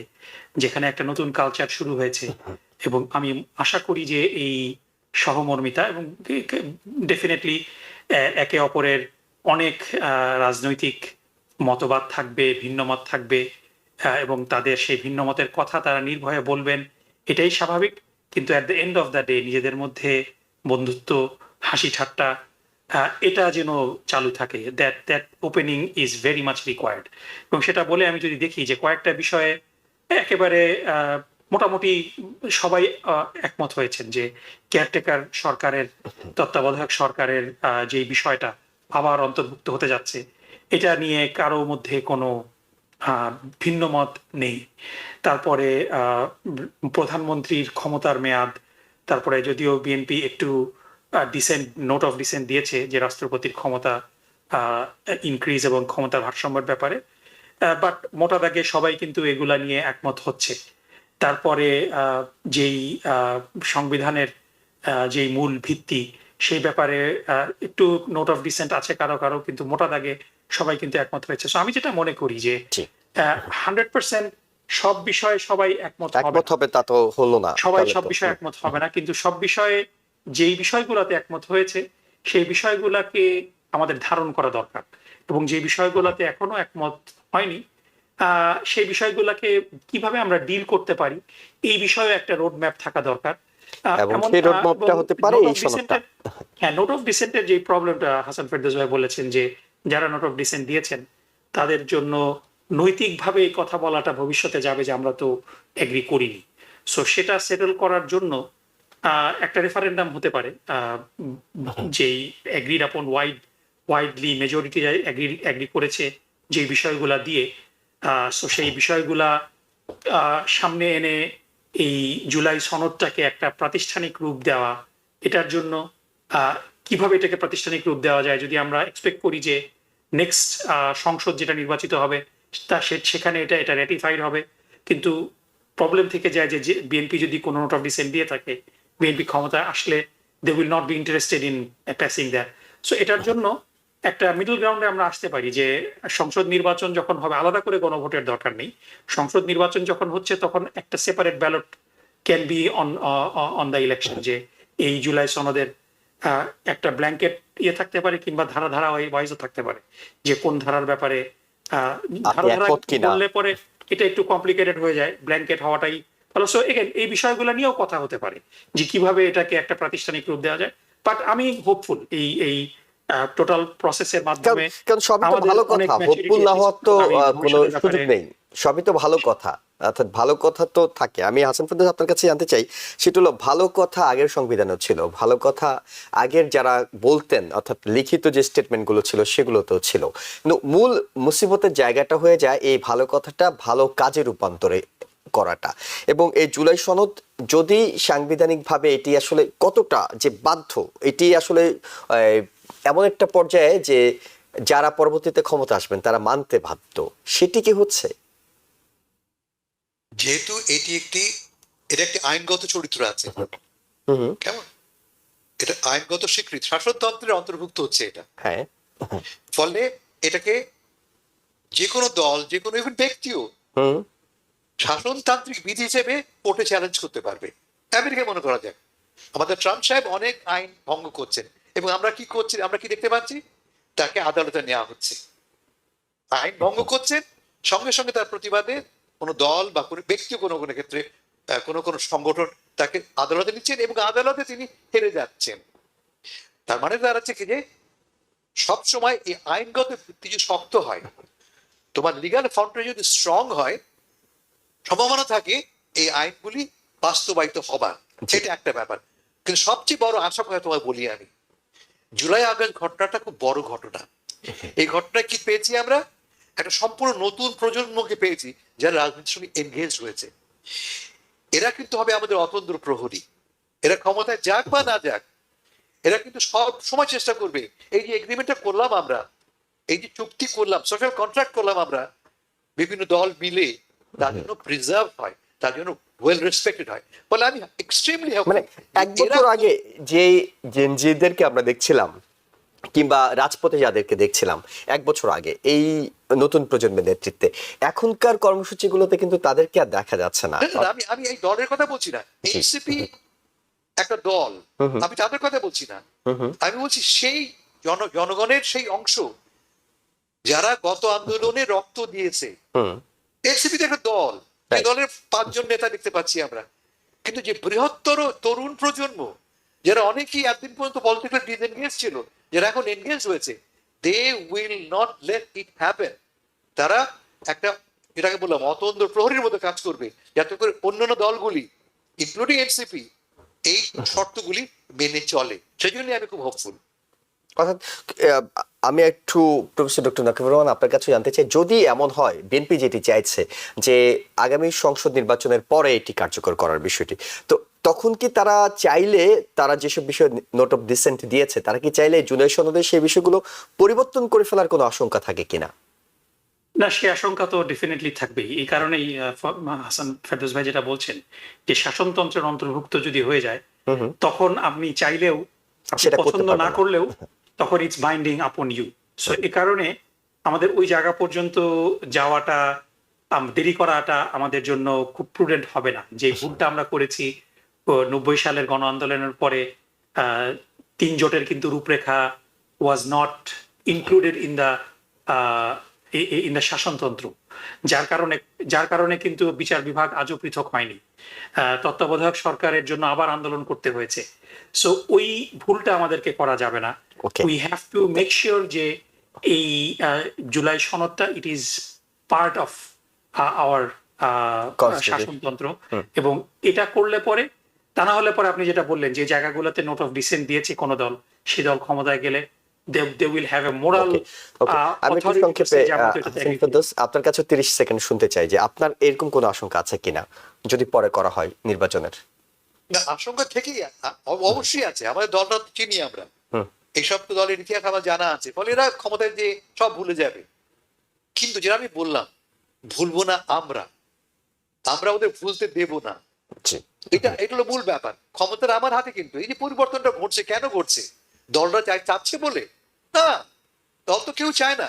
যেখানে একটা নতুন কালচার শুরু হয়েছে। এবং আমি আশা করি যে এই সহমর্মিতা এবং ডেফিনেটলি একে অপরের অনেক রাজনৈতিক মতবাদ থাকবে, ভিন্নমত থাকবে, এবং তাদের সেই ভিন্নমতের কথা তারা নির্ভয়ে বলবেন, এটাই স্বাভাবিক। কিন্তু at the end of the day নিজেদের মধ্যে বন্ধুত্ব, হাসি ঠাট্টা, এটা যেন চালু থাকে, that opening is very much required. এবং সেটা বলে আমি যদি দেখি যে কয়েকটা বিষয়ে একেবারে মোটামুটি সবাই একমত হয়েছেন যে কেয়ারটেকার সরকারের, তত্ত্বাবধায়ক সরকারের যে বিষয়টা আবার অন্তর্ভুক্ত হতে যাচ্ছে, এটা নিয়ে কারো মধ্যে কোনো ভিন্ন মত নেই। তারপরে প্রধানমন্ত্রীর ক্ষমতার মেয়াদ, তারপরে যদিও বিএনপি একটু ডিসেন্ট, নোট অফ ডিসেন্ট দিয়েছে যে রাষ্ট্রপতির ক্ষমতা ইনক্রিজ এবং ক্ষমতার ভারসাম্যের ব্যাপারে, বাট মোটা দাগে সবাই কিন্তু এগুলা নিয়ে একমত হচ্ছে। তারপরে যেই সংবিধানের যেই মূল ভিত্তি, সেই ব্যাপারে একটু নোট অফ ডিসেন্ট আছে কারো কারো, কিন্তু মোটা দাগে সবাই কিন্তু একমত হয়েছে। সো আমি যেটা মনে করি যে 100% সব বিষয়ে সবাই একমত হবে তা তো হলো না, সবাই সব বিষয়ে একমত হবে না, কিন্তু সব বিষয়ে যেই বিষয়গুলোতে একমত হয়েছে সেই বিষয়গুলোকে আমাদের ধারণ করা দরকার, এবং যে বিষয়গুলোতে এখনো একমত হয়নি সেই বিষয়গুলোকে কিভাবে আমরা ডিল করতে পারি এই বিষয়ে একটা রোড ম্যাপ থাকা দরকার। হ্যাঁ, নোট অফ ডিসেন্টের যে প্রবলেমটা হাসান ফেরদৌস ভাই বলেছেন যে যারা নোট অফ ডিসেন্ট দিয়েছেন তাদের জন্য নৈতিকভাবে এই কথা বলাটা ভবিষ্যতে যাবে যে আমরা তো এগ্রি করিনি। সো সেটা সেটেল করার জন্য একটা রেফারেন্ডাম হতে পারে, যেই এগ্রিড আপন ওয়াইডলি মেজরিটি এগ্রি করেছে যে বিষয়গুলা দিয়ে। সো সেই বিষয়গুলা সামনে এনে এই জুলাই সনদটাকে একটা প্রাতিষ্ঠানিক রূপ দেওয়া, এটার জন্য কিভাবে এটাকে প্রাতিষ্ঠানিক রূপ দেওয়া যায়, যদি আমরা এক্সপেক্ট করি যে নেক্সট সংসদ যেটা নির্বাচিত হবে সেখানে এটা রেটিফাইড হবে, কিন্তু প্রবলেম থেকে যায় যে বিএনপি যদি কোনো নোট অফ ডিসেন্ট দিয়ে থাকে, বিএনপি ক্ষমতা আসলে they will not be interested in passing that. So এটার জন্য একটা মিডল গ্রাউন্ডে আমরা আসতে পারি যে সংসদ নির্বাচন যখন হবে, আলাদা করে গণভোটের দরকার নেই, সংসদ নির্বাচন যখন হচ্ছে তখন একটা separate ballot can be on the election, যে এই জুলাই সনদের একটা ব্ল্যাঙ্কেট থাকতে পারে কিংবা ধারা ধারা ওয়াইজও থাকতে পারে, যে কোন ধারার ব্যাপারে বললে পরে এটা একটু কমপ্লিকেটেড হয়ে যায়, ব্ল্যাঙ্কেট হওয়াটাই ভালো। সো এগেন এই বিষয়গুলো নিয়েও কথা হতে পারে যে কিভাবে এটাকে একটা প্রাতিষ্ঠানিক রূপ দেওয়া যায়। বাট আমি হোপফুল এই টোটাল প্রসেসের মাধ্যমে, কারণ সবই তো ভালো কথা, হোপফুল না হওয়ার তো কোনো সুযোগ নেই, সবই তো ভালো কথা, অর্থাৎ ভালো কথা তো থাকে। আমি হাসান ফেরদৌস আপনার কাছে জানতে চাই, সেটা হলো ভালো কথা আগের সংবিধানেও ছিল, ভালো কথা আগের যারা বলতেন অর্থাৎ লিখিত যে স্টেটমেন্টগুলো ছিল সেগুলো তো ছিল, কিন্তু মূল মুসিবতের জায়গাটা হয়ে যায় এই ভালো কথাটা ভালো কাজে রূপান্তরে করাটা। এবং এই জুলাই সনদ যদি সাংবিধানিকভাবে এটি আসলে কতটা যে বাধ্য, এটি আসলে এমন একটা পর্যায়ে যে যারা পরবর্তীতে ক্ষমতা আসবেন তারা মানতে বাধ্য, সেটি কি হচ্ছে? যেহেতু এটা একটি আইনগত চরিত্র আছে, হুম। কেমন, এটা আইনগত স্বীকৃতি, শাসনতন্ত্রের অন্তর্ভুক্ত হচ্ছে এটা। হ্যাঁ। ফলে এটাকে যে কোনো দল, যে কোনো ইভেন ব্যক্তিও হুম। শাসনতান্ত্রিক বিধি হিসেবে কোর্টে চ্যালেঞ্জ করতে পারবে। আমেরিকায় মনে করা যাক, আমাদের ট্রাম্প সাহেব অনেক আইন ভঙ্গ করছেন, এবং আমরা কি করছি, আমরা কি দেখতে পাচ্ছি, তাকে আদালতে নেওয়া হচ্ছে। আইন ভঙ্গ করছেন, সঙ্গে সঙ্গে তার প্রতিবাদে কোনো দল বা কোনো ব্যক্তি কোনো কোনো ক্ষেত্রে কোনো কোনো সংগঠন তাকে আদালতে নিচ্ছেন, এবং আদালতে তিনি হেরে যাচ্ছেন। তার মানে দাঁড়াচ্ছে কি যে সবসময় এই আইনগত ভিত্তি যদি শক্ত হয়, তোমার লিগাল ফাউন্ডেশন যদি স্ট্রং হয়, সম্ভাবনা থাকে এই আইনগুলি বাস্তবায়িত হবার। এটা একটা ব্যাপার। কিন্তু সবচেয়ে বড় আশা কথা তোমায় বলি আমি, জুলাই আগস্ট ঘটনাটা খুব বড় ঘটনা। এই ঘটনায় কি পেয়েছি আমরা? একটা সম্পূর্ণ নতুন প্রজন্মকে পেয়েছি যারা রাজনীতির সঙ্গে এনগেজ হয়েছে। এরা কিন্তু হবে আমাদের অতন্দ্র প্রহরী। এরা ক্ষমতায় যাক বা না যাক, এরা কিন্তু সব সময় চেষ্টা করবে এই যে এগ্রিমেন্টটা করলাম আমরা, এই যে চুক্তি করলাম, সোশ্যাল কন্ট্রাক্ট করলাম আমরা, বিভিন্ন দল মিলে, তার জন্য প্রিজার্ভ হয়, তার জন্য ওয়েল রেসপেক্টেড হয়। বলে আমি এক্সট্রিমলি মানে এক বছর আগে যে জেনজিদেরকে আমরা দেখছিলাম কিংবা রাজপথে যাদেরকে দেখছিলাম এক বছর আগে এই নতুন প্রজন্মের নেতৃত্বে, এখনকার কর্মসূচিগুলোতে কিন্তু তাদেরকে আর দেখা যাচ্ছে না। আমি আমি এই দলের কথা বলছি না, এনসিপি একটা দল, আমি তাদের কথা বলছি না। আমি বলছি সেই জনগণের সেই অংশ যারা গত আন্দোলনে রক্ত দিয়েছে। এনসিপি একটা দল, এই দলের 5 জন নেতা দেখতে পাচ্ছি আমরা, কিন্তু যে বৃহত্তর তরুণ প্রজন্ম যারা অনেকেই একদিন পর্যন্ত পলিটিক্যাল ডিসএনগেজ ছিল, যারা এখন এনগেজ হয়েছে, they will not let it happen. তারা একটা, এটাকে বললাম, অতন্দ্র প্রহরীর মতো কাজ করবে যাতে করে অন্যান্য দলগুলি ইনক্লুডিং এনসিপি এই শর্তগুলি মেনে চলে। সেই জন্য আমি খুব হোপফুল। অর্থাৎ আমি একটু প্রফেসর ডক্টর নাকিবুর রহমান আপনার কাছে জানতে চাই, যদি এমন হয় বিএনপি যেটি চাইছে যে আগামী সংসদ নির্বাচনের পরে এটি কার্যকর করার বিষয়টি, তো তখন কি তারা চাইলে, তারা যেসব বিষয়ে নোট অফ ডিসেন্ট দিয়েছে, তারা কি চাইলে জুলাই সনদে সেই বিষয়গুলো পরিবর্তন করে ফেলার কোনো আশঙ্কা থাকে কিনা? না, সে আশঙ্কা তো ডেফিনেটলি থাকবেই। এই কারণেই হাসান ফেরদৌস ভাই যেটা বলছেন যে শাসনতন্ত্রের অন্তর্ভুক্ত যদি হয়ে যায়, তখন আপনি চাইলেও, আপনি সেটা করতে পছন্দ পারবেন না না। করলেও, তখন it's binding upon you. So এ কারণে আমাদের ওই জায়গা পর্যন্ত যাওয়াটা, দেরি করাটা আমাদের জন্য খুব প্রুডেন্ট হবে না। যে ভুলটা আমরা করেছি 90 সালের গণ আন্দোলনের পরে, 3 জোটের কিন্তু রূপরেখা was not included in the শাসনতন্ত্র, যার কারণে কিন্তু বিচার বিভাগ আজও পৃথক হয়নি। তত্ত্বাবধায়ক সরকারের জন্য আবার আন্দোলন করতে হয়েছে। সো ওই ভুলটা আমাদেরকে করা যাবে না। We have to make sure যে এই জুলাই সনদটা it is part of our শাসনতন্ত্র, এবং এটা করলে পরে, তা না হলে পরে আপনি যেটা বললেন যে জায়গাগুলোতে নোট অফ ডিসেন্ট দিয়েছে কোন দল, সে দল ক্ষমতায় গেলে they will have a moral আমি একটু সংক্ষেপে আপনার কাছে 30 সেকেন্ড শুনতে চাই যে আপনার এরকম কোনো আশঙ্কা আছে কিনা যদি পরে করা হয় নির্বাচনের? না, আশঙ্কা থেকেই অবশ্যই আছে। আমাদের দলটা চিনি আমরা, এইসব দলের ইতিহাস আমার জানা আছে, ফলে এরা ক্ষমতায় যে সব ভুলে যাবে। কিন্তু যেটা আমি বললাম, ভুলবো না আমরা ওদের ভুলতে দেব না। এটা হলো মূল ব্যাপার। ক্ষমতার আমার হাতে, কিন্তু এই যে পরিবর্তনটা ঘটছে, কেন ঘটছে? দলরা চাচ্ছে বলে না, দল তো কেউ চায় না।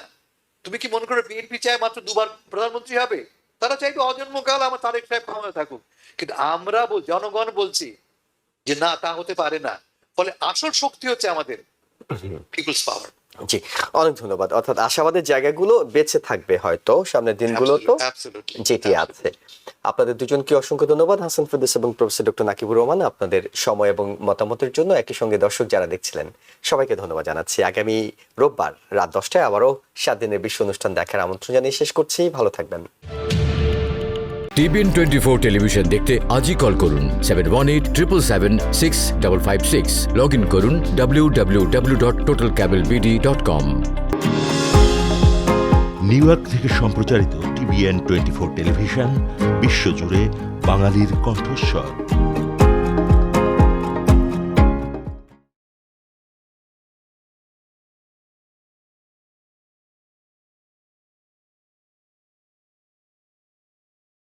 তুমি কি মনে করো বিএনপি চায় মাত্র 2 বার প্রধানমন্ত্রী হবে? তারা চাইবে অজন্মকাল আমার তারেক সাহেব ক্ষমতায় থাকুক। কিন্তু আমরা জনগণ বলছি যে না, তা হতে পারে না। ফলে আসল শক্তি হচ্ছে আমাদের পিপলস পাওয়ার। জি, অনেক ধন্যবাদ। অর্থাৎ আশাবাদের জায়গাগুলো বেঁচে থাকবে হয়তো সামনের দিনগুলো, তো যেটি আছে। আপনাদের দুজনকে অসংখ্য ধন্যবাদ, হাসান ফেরদৌস এবং প্রফেসর ডক্টর নাকিবুর রহমান, আপনাদের সময় এবং মতামতের জন্য। একই সঙ্গে দর্শক যারা দেখছিলেন সবাইকে ধন্যবাদ জানাচ্ছি। আগামী রোববার রাত 10টায় আবারও 7 দিনের বিশ্ব অনুষ্ঠান দেখার আমন্ত্রণ জানিয়ে শেষ করছি। ভালো থাকবেন। টিভিএন 24 টেলিভিশন দেখতে আজই কল করুন 7187776556। লগ ইন করুন www.totalcablebd.com। নিউ ইয়র্ক থেকে সম্প্রচারিত টিভিএন 24 টেলিভিশন বিশ্বজুড়ে বাঙালির কণ্ঠস্বর।